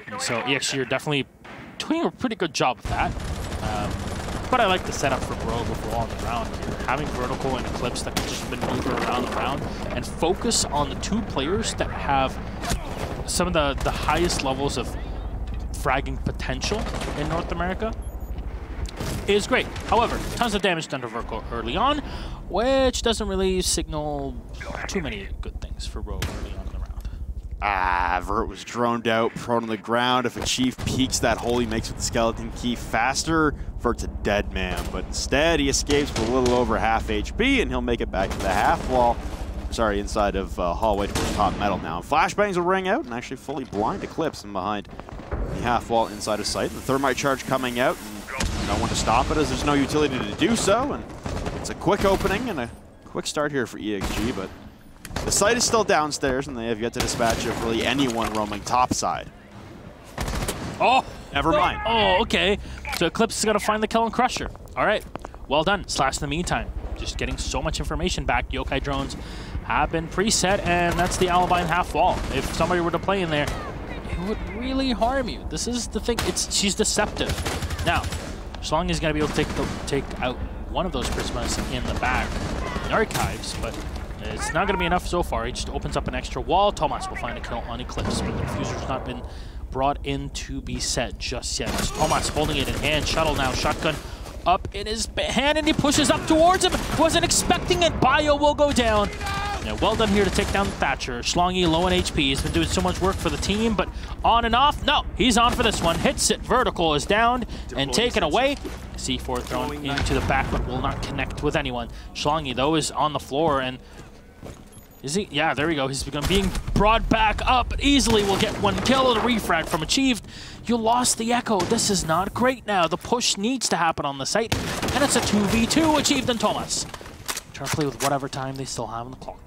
And so ExG are definitely doing a pretty good job of that. But I like the setup for Rogue overall on the ground here. Having Vertical and Eclipse that can just maneuver around the round and focus on the 2 players that have some of the highest levels of fragging potential in North America is great. However, tons of damage done to Vertical early on, which doesn't really signal too many good things for Rogue early on in the round. Vert was droned out, prone on the ground. If a Chief peeks that hole he makes with the Skeleton Key faster, Vert's a dead man. But instead, he escapes with a little over half HP, and he'll make it back to the half wall. Sorry, inside of hallway towards top metal now. Flashbangs will ring out and actually fully blind Eclipse and behind the half wall inside of sight. The Thermite charge coming out, and no one to stop it as there's no utility to do so. And it's a quick opening and a quick start here for ExG, but the site is still downstairs, and they have yet to dispatch of really anyone roaming topside. Oh! Never mind. Oh, okay. So Eclipse is going to find the kill on Crusher. All right. Well done. Slash in the meantime. Just getting so much information back. Yokai drones have been preset, and that's the alibi in half wall. If somebody were to play in there, it would really harm you. This is the thing. She's deceptive. Now, Schlong is going to be able to take out one of those Prismas in the back in Archives, but it's not going to be enough so far. He just opens up an extra wall. Thomas will find a kill on Eclipse, but the diffuser's not been brought in to be set just yet. Thomas holding it in hand. Shuttle now, shotgun up in his hand, and he pushes up towards him. Wasn't expecting it. Bio will go down. Yeah, well done here to take down the Thatcher. Schlongy low on HP. He's been doing so much work for the team, but on and off. No, he's on for this one. Hits it. Vertical is down and taken away. C4 thrown into the back, but will not connect with anyone. Schlongy, though, is on the floor, and is he? Yeah, there we go. He's being brought back up. Easily will get one kill. The refrag from Achieved. You lost the Echo. This is not great now. The push needs to happen on the site, and it's a 2v2. Achieved and Thomas trying to play with whatever time they still have on the clock.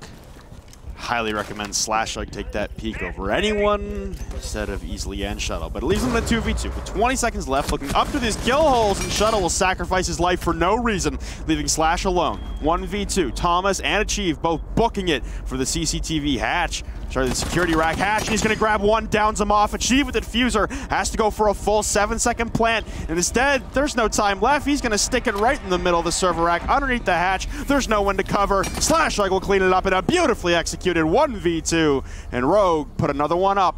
Highly recommend Slashlight take that peek over anyone instead of Easily and Shuttle. But it leaves him in a 2v2 with 20 seconds left, looking up to these kill holes, and Shuttle will sacrifice his life for no reason, leaving Slash alone. 1v2. Thomas and Achieve both booking it for the CCTV hatch. Sorry, the security rack hatch, and he's going to grab one, downs him off. Achieve with the diffuser, has to go for a full 7-second plant. And instead, there's no time left. He's going to stick it right in the middle of the server rack, underneath the hatch. There's no one to cover. Slashug will clean it up in a beautifully executed 1v2. And Rogue put another one up.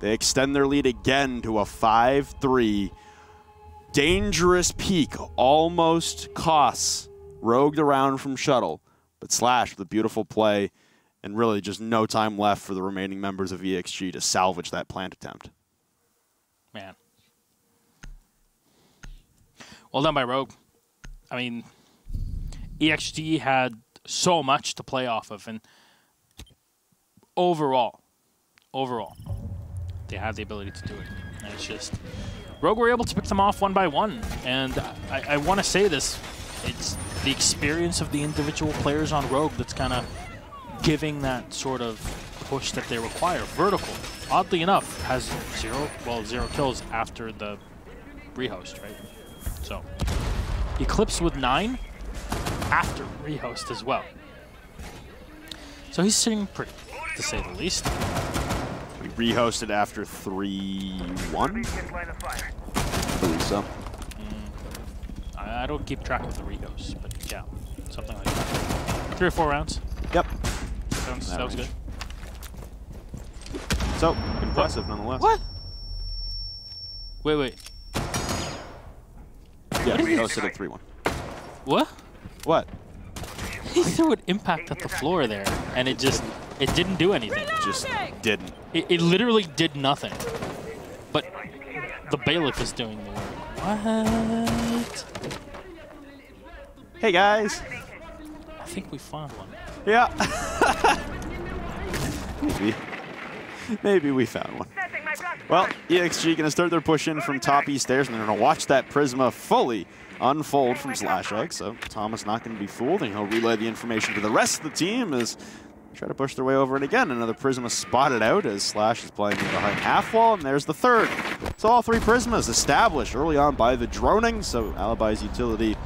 They extend their lead again to a 5-3. Dangerous peak almost costs Rogue the round from Shuttle. But Slash with a beautiful play. And really just no time left for the remaining members of ExG to salvage that plant attempt. Man. Well done by Rogue. I mean, ExG had so much to play off of, and overall, they had the ability to do it. And it's just, Rogue were able to pick them off one by one, and I want to say this, it's the experience of the individual players on Rogue that's kind of giving that sort of push that they require. Vertical, oddly enough, has zero kills after the rehost, right? So, Eclipse with 9 after rehost as well. So he's sitting pretty, to say the least. We rehosted after 3-1? I believe so. I don't keep track of the rehosts, but yeah, something like that. 3 or 4 rounds. Yep. Sounds good. So, impressive nonetheless. What? Wait. Yeah, we hosted at 3-1. What? What? He threw an impact at the floor there, and it didn't do anything. It just didn't. It literally did nothing. But the bailiff is doing the work. What? Hey guys. I think we found one. Yeah. Maybe we found one. Well, ExG going to start their push in from top east stairs, and they're going to watch that Prisma fully unfold from Slashug. So Thomas not going to be fooled, and he'll relay the information to the rest of the team as they try to push their way over. And again, another Prisma spotted out as Slash is playing behind half wall, and there's the third. So all 3 Prismas established early on by the droning, so Alibi's utility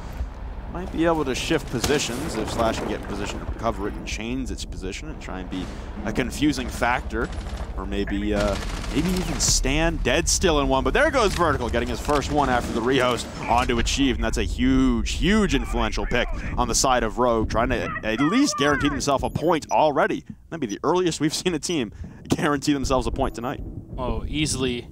might be able to shift positions if Slash can get in position to recover it and change its position and try and be a confusing factor, or maybe even stand dead still in one. But there goes Vertical, getting his first one after the rehost onto Achieve, and that's a huge influential pick on the side of Rogue, trying to at least guarantee themselves a point already. That'd be the earliest we've seen a team guarantee themselves a point tonight. Oh, easily.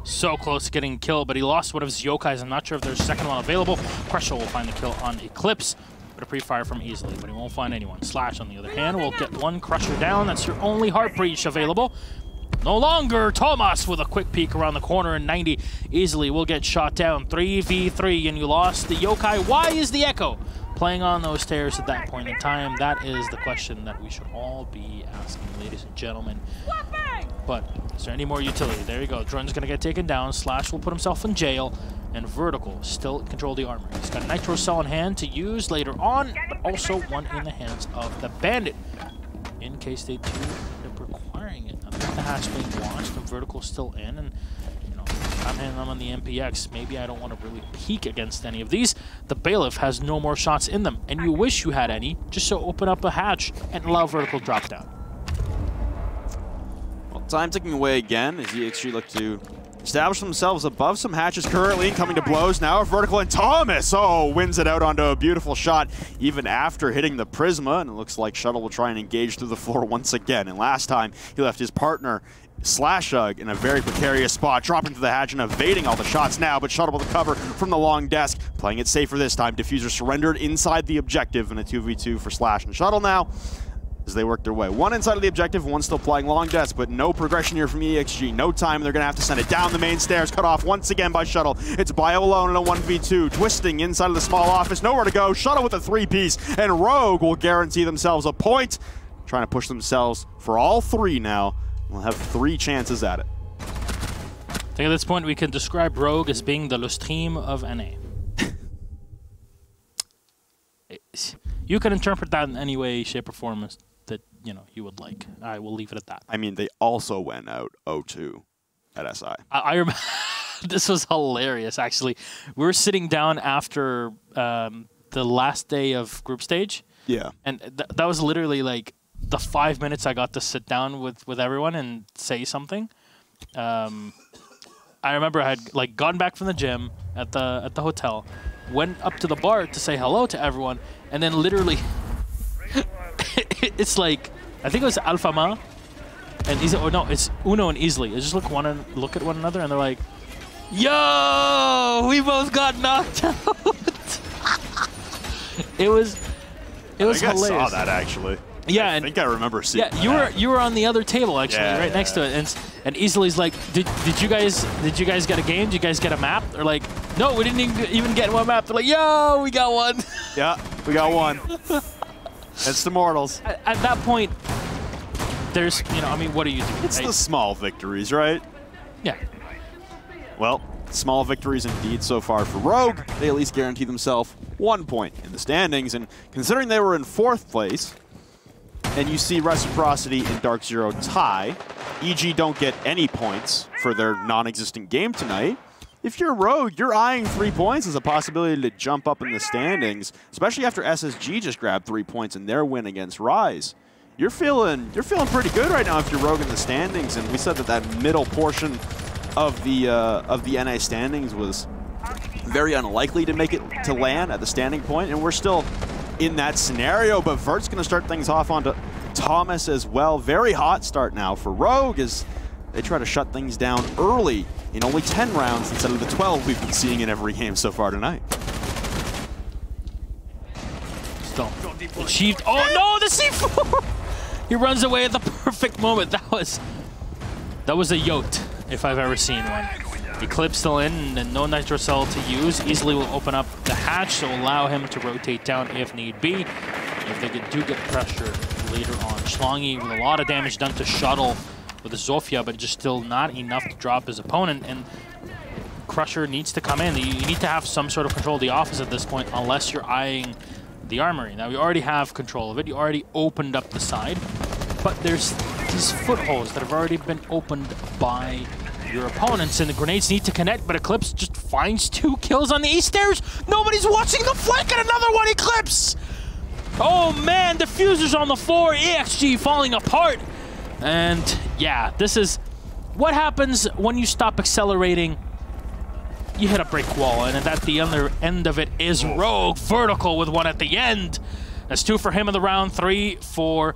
So close to getting killed, but he lost one of his yokais. I'm not sure if there's a second one available. Crusher will find the kill on Eclipse, but a pre-fire from Easily, but he won't find anyone. Slash, on the other hand, will get one Crusher down. That's your only Heart Breach available. No longer. Thomas with a quick peek around the corner, and 90 Easily will get shot down. 3v3, and you lost the yokai. Why is the Echo playing on those stairs at that point in time? That is the question that we should all be asking, ladies and gentlemen. But is there any more utility? There you go. Drone's going to get taken down. Slash will put himself in jail. And Vertical still control the armor. He's got a Nitro Cell in hand to use later on, but also one in the hands of the Bandit, in case they do end up requiring it. I think the hatch being watched and Vertical still in, and you know, I'm hitting them on the MPX. Maybe I don't want to really peek against any of these. The Bailiff has no more shots in them, and you wish you had any, just so open up a hatch and allow Vertical drop down. Time ticking away again as ExG look to establish themselves above some hatches currently, coming to blows now. Vertical, and Thomas, wins it out onto a beautiful shot even after hitting the Prisma, and it looks like Shuttle will try and engage through the floor once again. And last time he left his partner Slashug in a very precarious spot, dropping to the hatch and evading all the shots now, but Shuttle with the cover from the long desk, playing it safer this time. Diffuser surrendered inside the objective, and a 2v2 for Slash and Shuttle now as they work their way. One inside of the objective, one still playing long desk, but no progression here from ExG. No time, they're going to have to send it down the main stairs, cut off once again by Shuttle. It's Bio alone in a 1v2, twisting inside of the small office, nowhere to go. Shuttle with a 3-piece, and Rogue will guarantee themselves a point, trying to push themselves for all 3 now. We'll have 3 chances at it. I think at this point we can describe Rogue as being the Le Stream of NA. You can interpret that in any way, shape, or form that you would like. I will leave it at that. I mean, they also went out 0-2 at SI. I remember this was hilarious. Actually, we were sitting down after the last day of group stage. Yeah, and that was literally like the 5 minutes I got to sit down with everyone and say something, I remember I had like gotten back from the gym at the hotel, went up to the bar to say hello to everyone, and then literally, it's like I think it was Alfama, and it's Uno and Easley. They just look at one another, and they're like, "Yo, we both got knocked out." It was hilarious. I saw that actually. Yeah, I think I remember seeing. Yeah, you were on the other table actually, right next to it, and Easley's like, "Did you guys get a game? Did you guys get a map?" They're like, "No, we didn't even get one map." They're like, "Yo, we got one." Yeah, we got one. It's the Mortals. At that point, there's, I mean, what do you do? It's the small victories, right? Yeah. Well, small victories indeed so far for Rogue. They at least guarantee themselves 1 point in the standings, and considering they were in 4th place, and you see Reciprocity and Dark Zero tie, EG don't get any points for their non-existent game tonight. If you're Rogue, you're eyeing 3 points as a possibility to jump up in the standings, especially after SSG just grabbed 3 points in their win against Rise. You're feeling pretty good right now if you're Rogue in the standings, and we said that middle portion of the NA standings was very unlikely to make it to land at the standing point, and we're still in that scenario. But Vert's going to start things off onto Thomas as well. Very hot start now for Rogue as they try to shut things down early in only 10 rounds instead of the 12 we've been seeing in every game so far tonight. Still achieved. Oh no, the C4! He runs away at the perfect moment. That was a yote if I've ever seen one. Eclipse still in and no Nitro Cell to use. Easily will open up the hatch to allow him to rotate down if need be. If they do get pressure later on. Schlongy with a lot of damage done to Shuttle with the Zofia, but just still not enough to drop his opponent. And Crusher needs to come in. You need to have some sort of control of the office at this point unless you're eyeing the armory. Now, we already have control of it. You already opened up the side, but there's these footholds that have already been opened by your opponents, and the grenades need to connect, but Eclipse just finds 2 kills on the east stairs. Nobody's watching the flank, and another one, Eclipse! Oh man, diffusers on the floor, ExG falling apart. And yeah, this is what happens when you stop accelerating. You hit a brick wall, and at the other end of it is Rogue, vertical with 1 at the end. That's 2 for him in the round, 3 for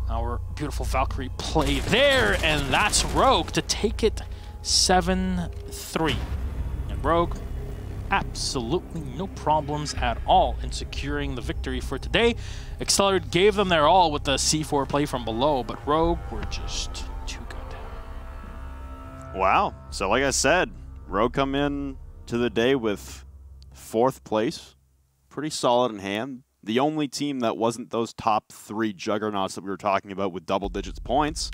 our beautiful Valkyrie play there, and that's Rogue to take it 7-3. And Rogue, absolutely no problems at all in securing the victory for today. Excelerate gave them their all with the C4 play from below, but Rogue were just too good. Wow. So like I said, Rogue come in to the day with 4th place. Pretty solid in hand. The only team that wasn't those top 3 juggernauts that we were talking about with double digits points.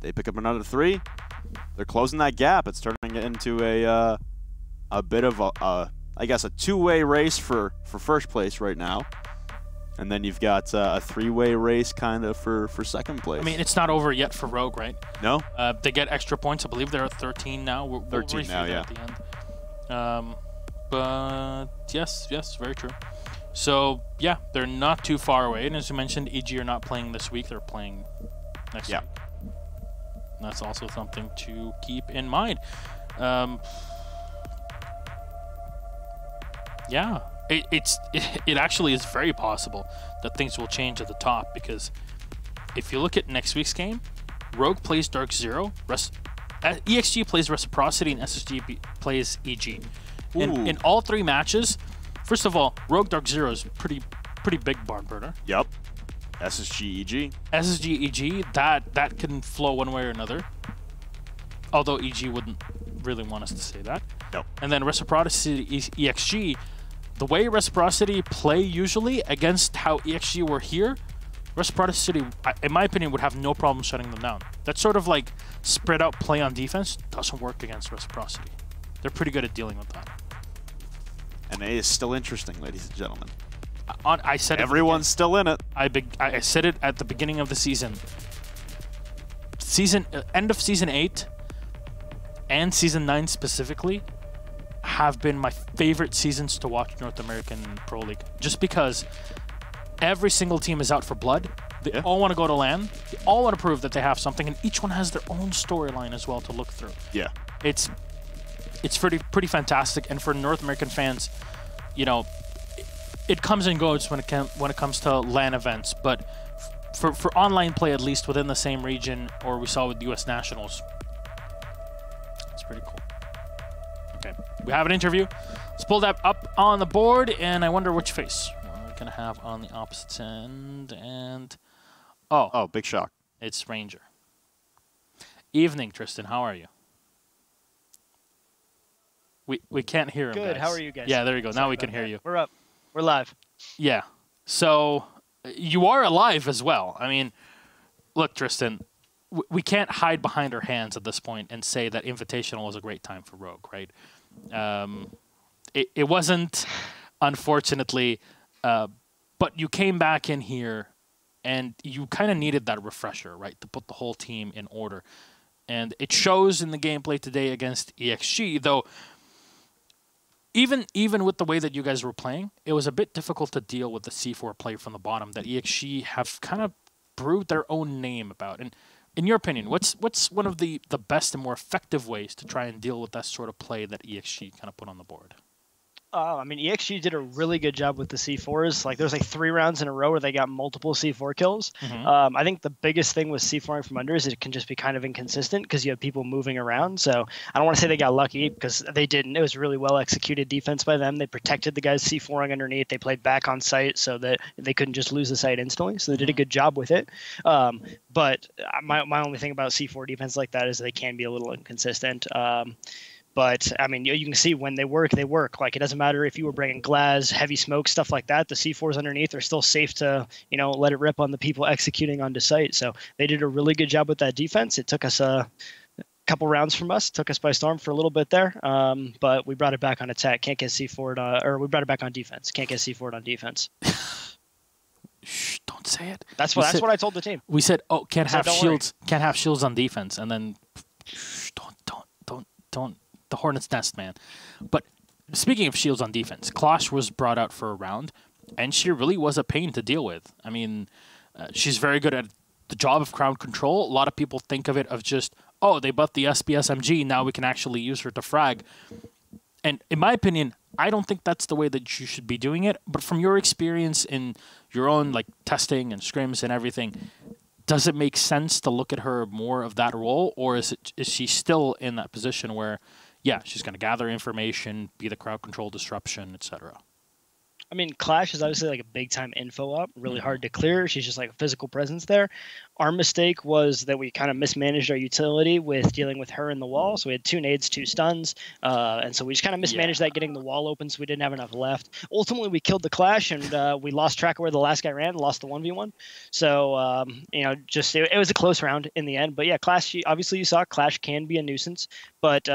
They pick up another 3. They're closing that gap. It's turning it into a bit of I guess a 2-way race for first place right now. And then you've got a 3-way race kind of for second place. I mean, it's not over yet for Rogue, right? No. They get extra points. I believe they're at 13 now. We'll 13 now, yeah. at the end. But yes, very true. So yeah, they're not too far away. And as you mentioned, EG are not playing this week. They're playing next week. And that's also something to keep in mind. Yeah, it actually is very possible that things will change at the top, because if you look at next week's game, Rogue plays Dark Zero, ExG plays Reciprocity, and SSG plays EG. In all 3 matches, first of all, Rogue Dark Zero is pretty big barn burner. Yep. SSG EG. SSG EG, that can flow one way or another. Although EG wouldn't really want us to say that. No. And then Reciprocity ExG, the way Reciprocity play usually against how ExG were here, Reciprocity, in my opinion, would have no problem shutting them down. That sort of like spread out play on defense doesn't work against Reciprocity. They're pretty good at dealing with that. And it is still interesting, ladies and gentlemen. I said everyone's still in it. I said it at the beginning of the season. End of season 8 and season 9 specifically have been my favorite seasons to watch North American Pro League, just because every single team is out for blood. They all want to go to LAN. They all want to prove that they have something, and each one has their own storyline as well to look through. Yeah. It's pretty fantastic, and for North American fans, you know, it comes and goes when it comes to LAN events, but for online play, at least within the same region, or we saw with US Nationals, it's pretty cool. Okay, we have an interview. Let's pull that up on the board, and I wonder which face we're gonna have on the opposite end. And oh, big shock. It's Ranger. Evening, Tristan. How are you? We can't hear him. Good. Guys. How are you guys? Yeah, there you go. Sorry now we can hear that. you. We're up. We're live. Yeah. So you are alive as well. I mean, look, Tristan, we can't hide behind our hands at this point and say that Invitational was a great time for Rogue, right? It wasn't, unfortunately, but you came back in here and you kind of needed that refresher, right, to put the whole team in order. And it shows in the gameplay today against ExG, though. Even with the way that you guys were playing, it was a bit difficult to deal with the C4 play from the bottom that ExG have kind of brewed their own name about. And in your opinion, what's one of the best and more effective ways to try and deal with that sort of play that ExG kind of put on the board? I mean, ExG did a really good job with the C4s. Like, there's like 3 rounds in a row where they got multiple C4 kills. Mm-hmm. I think the biggest thing with C4ing from under is it can just be kind of inconsistent because you have people moving around. So I don't want to say they got lucky because they didn't. It was really well executed defense by them. They protected the guys C4ing underneath. They played back on site so that they couldn't just lose the site instantly. So they did a good job with it. But my only thing about C4 defense like that is they can be a little inconsistent. But, I mean, you can see when they work, they work. Like, it doesn't matter if you were bringing glass, heavy smoke, stuff like that. The C4s underneath are still safe to, you know, let it rip on the people executing onto site. So they did a really good job with that defense. It took us a couple rounds from us. It took us by storm for a little bit there. But we brought it back on attack. Can't get C4'd, or we brought it back on defense. Can't get C4'd on defense. Shh, don't say it. That's what I told the team. We said, oh, can't have shields on defense. And then, shh, don't. The Hornet's Nest, man. But speaking of shields on defense, Clash was brought out for a round, and she really was a pain to deal with. I mean, she's very good at the job of crowd control. A lot of people think of it of just, oh, they buffed the SPSMG, now we can actually use her to frag. And in my opinion, I don't think that's the way that you should be doing it. But from your experience in your own like testing and scrims and everything, does it make sense to look at her more of that role, or is she still in that position where, yeah, she's going to gather information, be the crowd control disruption, etc.? I mean, Clash is obviously like a big-time info up, really hard to clear. She's just like a physical presence there. Our mistake was that we kind of mismanaged our utility with dealing with her in the wall. So we had 2 nades, 2 stuns, and so we just kind of mismanaged that, getting the wall open, so we didn't have enough left. Ultimately, we killed the Clash, and we lost track of where the last guy ran, lost the 1v1. So, you know, just it was a close round in the end. But yeah, Clash, obviously you saw Clash can be a nuisance, but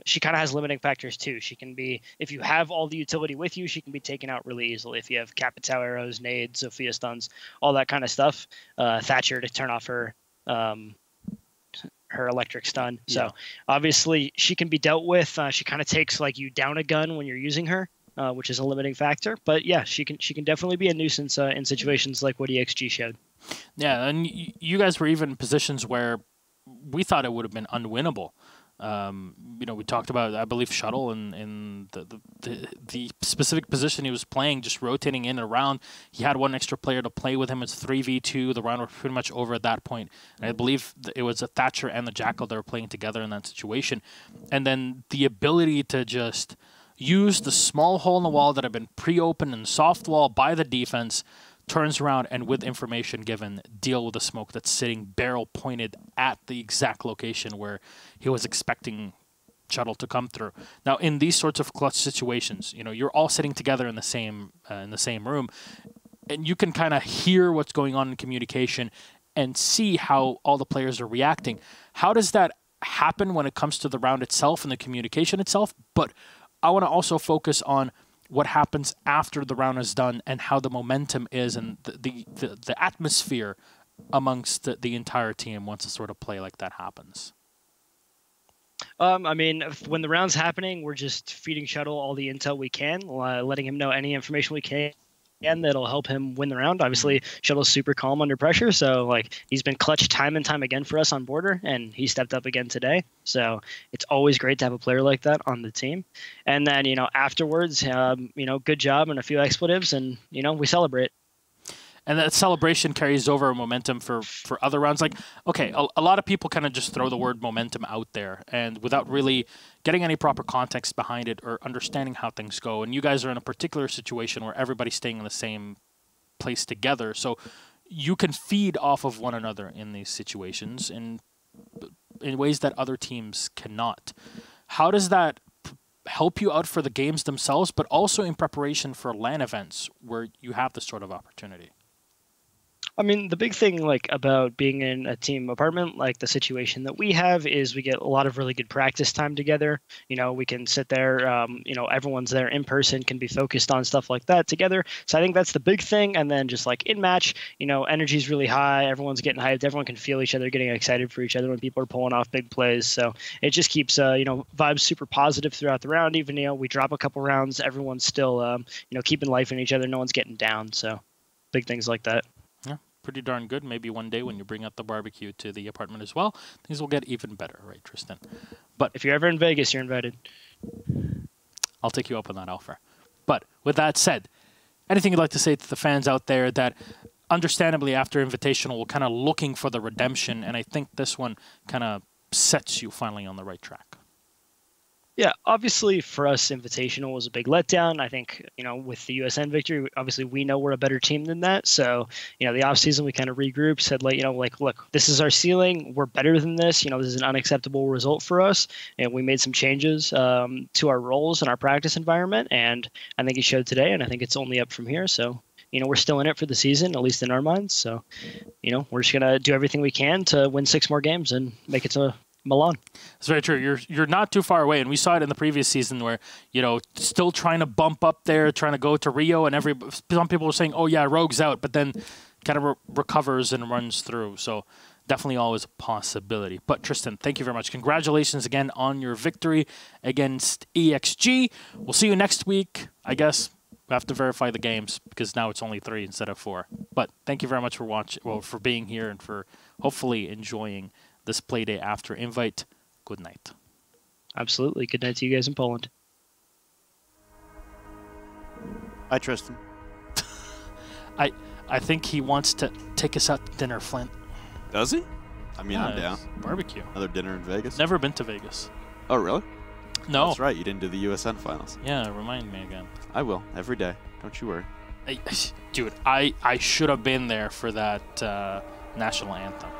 she kind of has limiting factors too. She can be, if you have all the utility with you, she can be taken out really easily. If you have Capitao arrows, nades, Sophia stuns, all that kind of stuff, Thatcher to turn off her electric stun. Yeah. So obviously she can be dealt with. She kind of takes like you down a gun when you're using her, which is a limiting factor. But yeah, she can definitely be a nuisance in situations like what ExG showed. Yeah, and you guys were even in positions where we thought it would have been unwinnable. You know, we talked about, I believe, Shuttle in the specific position he was playing, just rotating in and around. He had one extra player to play with him. It's 3v2. The round was pretty much over at that point. And I believe it was a Thatcher and the Jackal that were playing together in that situation. And then the ability to just use the small hole in the wall that had been pre-opened and soft wall by the defense, turns around and with information given, deal with the smoke that's sitting barrel pointed at the exact location where he was expecting Shuttle to come through. Now, in these sorts of clutch situations, you know, you're all sitting together in the same room, and you can kind of hear what's going on in communication and see how all the players are reacting. How does that happen when it comes to the round itself and the communication itself? But I want to also focus on what happens after the round is done and how the momentum is and the atmosphere amongst the entire team once a sort of play like that happens. I mean, when the round's happening, we're just feeding Shuttle all the intel we can, letting him know any information we can and that'll help him win the round. Obviously, Shuttle's super calm under pressure, so like he's been clutch time and time again for us on border, and he stepped up again today. So it's always great to have a player like that on the team. And then afterwards, good job and a few expletives, and we celebrate. And that celebration carries over momentum for other rounds. Like, okay, a lot of people kind of just throw the word momentum out there, and without really getting any proper context behind it or understanding how things go. And you guys are in a particular situation where everybody's staying in the same place together, so you can feed off of one another in these situations in ways that other teams cannot. How does that help you out for the games themselves, but also in preparation for LAN events where you have this sort of opportunity? I mean, the big thing about being in a team apartment, like the situation that we have, is we get a lot of really good practice time together. We can sit there, everyone's there in person, can be focused on stuff like that together. So I think that's the big thing. And then just like in match, energy's really high. Everyone's getting hyped. Everyone can feel each other getting excited for each other when people are pulling off big plays. So it just keeps, vibes super positive throughout the round. Even, we drop a couple rounds, everyone's still, keeping life in each other. No one's getting down. So big things like that. Pretty darn good. Maybe one day when you bring out the barbecue to the apartment as well, things will get even better, right, Tristan? But if you're ever in Vegas, you're invited. I'll take you up on that offer. But with that said, anything you'd like to say to the fans out there that understandably after Invitational were kind of looking for the redemption, and I think this one kind of sets you finally on the right track? Yeah, obviously for us, Invitational was a big letdown. I think, with the USN victory, obviously we know we're a better team than that. So, the offseason, we kind of regrouped, said, look, this is our ceiling. We're better than this. This is an unacceptable result for us. And we made some changes to our roles and our practice environment. And I think it showed today, and I think it's only up from here. So, we're still in it for the season, at least in our minds. So, we're just going to do everything we can to win 6 more games and make it to Milan. It's very true. You're not too far away, and we saw it in the previous season where still trying to bump up there, trying to go to Rio, and some people were saying, "Oh yeah, Rogue's out," but then kind of recovers and runs through. So definitely always a possibility. But Tristan, thank you very much. Congratulations again on your victory against ExG. We'll see you next week. I guess we have to verify the games because now it's only 3 instead of 4. But thank you very much for being here and for hopefully enjoying this play day after invite. Good night. Absolutely. Good night to you guys in Poland. Hi, Tristan. I think he wants to take us out to dinner, Flint. Does he? I mean, I'm down. Barbecue. Another dinner in Vegas? Never been to Vegas. Oh, really? No. That's right. You didn't do the USN finals. Yeah, remind me again. I will. Every day. Don't you worry. Dude, I should have been there for that national anthem.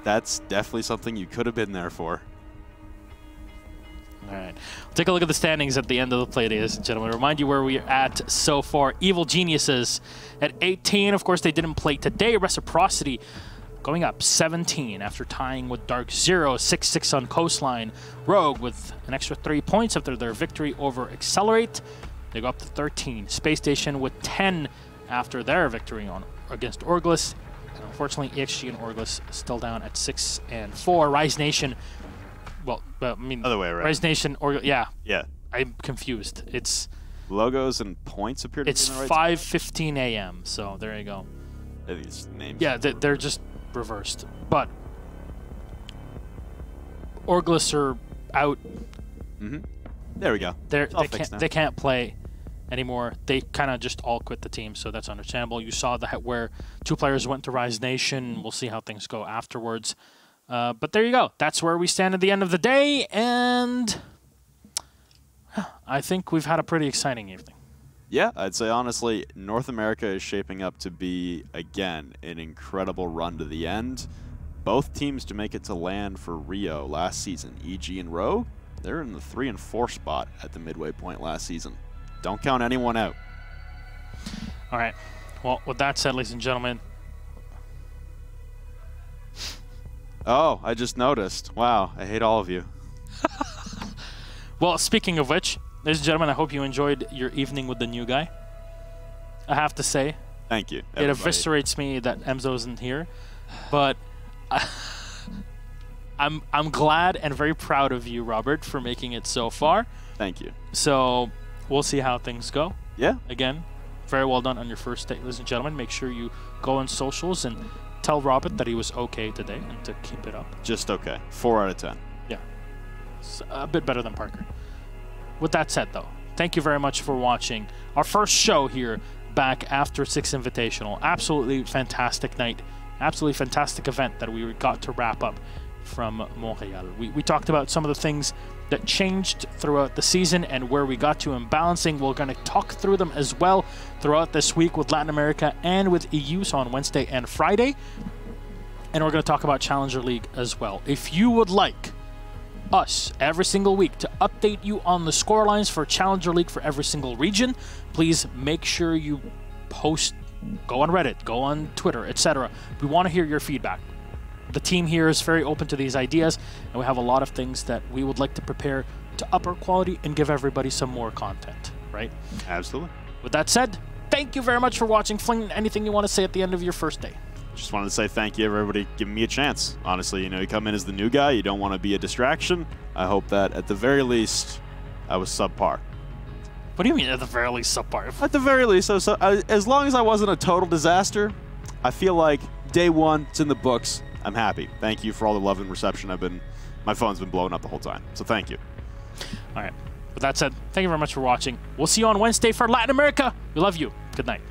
That's definitely something you could have been there for. All right. Take a look at the standings at the end of the play, ladies and gentlemen. Remind you where we are at so far. Evil Geniuses at 18. Of course, they didn't play today. Reciprocity going up 17 after tying with Dark Zero, 6-6 on Coastline. Rogue with an extra 3 points after their victory over Accelerate. They go up to 13. Space Station with 10 after their victory against Orglis. And unfortunately, ExG and Orglis still down at 6 and 4. Rise Nation, well, I mean, other way around. Rise Nation, yeah. Yeah. I'm confused. It's logos and points appear to be It's in the right 5:15 a.m. So there you go. These names. Yeah, they're just reversed. But Orglis are out. Mm-hmm. There we go. They can't play anymore. They kind of just all quit the team, so that's understandable. You saw that where 2 players went to Rise Nation. We'll see how things go afterwards. But there you go. That's where we stand at the end of the day, and I think we've had a pretty exciting evening. Yeah, I'd say honestly, North America is shaping up to be, again, an incredible run to the end. Both teams to make it to land for Rio last season, EG and Rogue, they're in the 3 and 4 spot at the midway point last season. Don't count anyone out. All right. Well, with that said, ladies and gentlemen. Oh, I just noticed. Wow, I hate all of you. Well, speaking of which, ladies and gentlemen, I hope you enjoyed your evening with the new guy. I have to say. Thank you, everybody. It eviscerates me that Emzo isn't here, but I'm glad and very proud of you, Robert, for making it so far. Thank you. So we'll see how things go. Yeah. Again, very well done on your first day, ladies and gentlemen. Make sure you go on socials and tell Robert that he was okay today and to keep it up. Just okay. 4 out of 10. Yeah. It's a bit better than Parker. With that said, though, thank you very much for watching our first show here back after 6 Invitational. Absolutely fantastic night. Absolutely fantastic event that we got to wrap up from Montreal. We talked about some of the things that changed throughout the season and where we got to in balancing. We're going to talk through them as well throughout this week with Latin America and with EU, so on Wednesday and Friday. And we're going to talk about Challenger League as well. If you would like us every single week to update you on the scorelines for Challenger League for every single region, please make sure you post, go on Reddit, go on Twitter, etc. We want to hear your feedback. The team here is very open to these ideas, and we have a lot of things that we would like to prepare to up our quality and give everybody some more content, right? Absolutely. With that said, thank you very much for watching. Fling, anything you want to say at the end of your first day? Just wanted to say thank you, everybody, giving me a chance. Honestly, you know, you come in as the new guy, you don't want to be a distraction. I hope that at the very least, I was subpar. What do you mean at the very least subpar? At the very least, as long as I wasn't a total disaster, I feel like day one, it's in the books. I'm happy. Thank you for all the love and reception. My phone's been blowing up the whole time, so thank you. All right. With that said, thank you very much for watching. We'll see you on Wednesday for Latin America. We love you. Good night.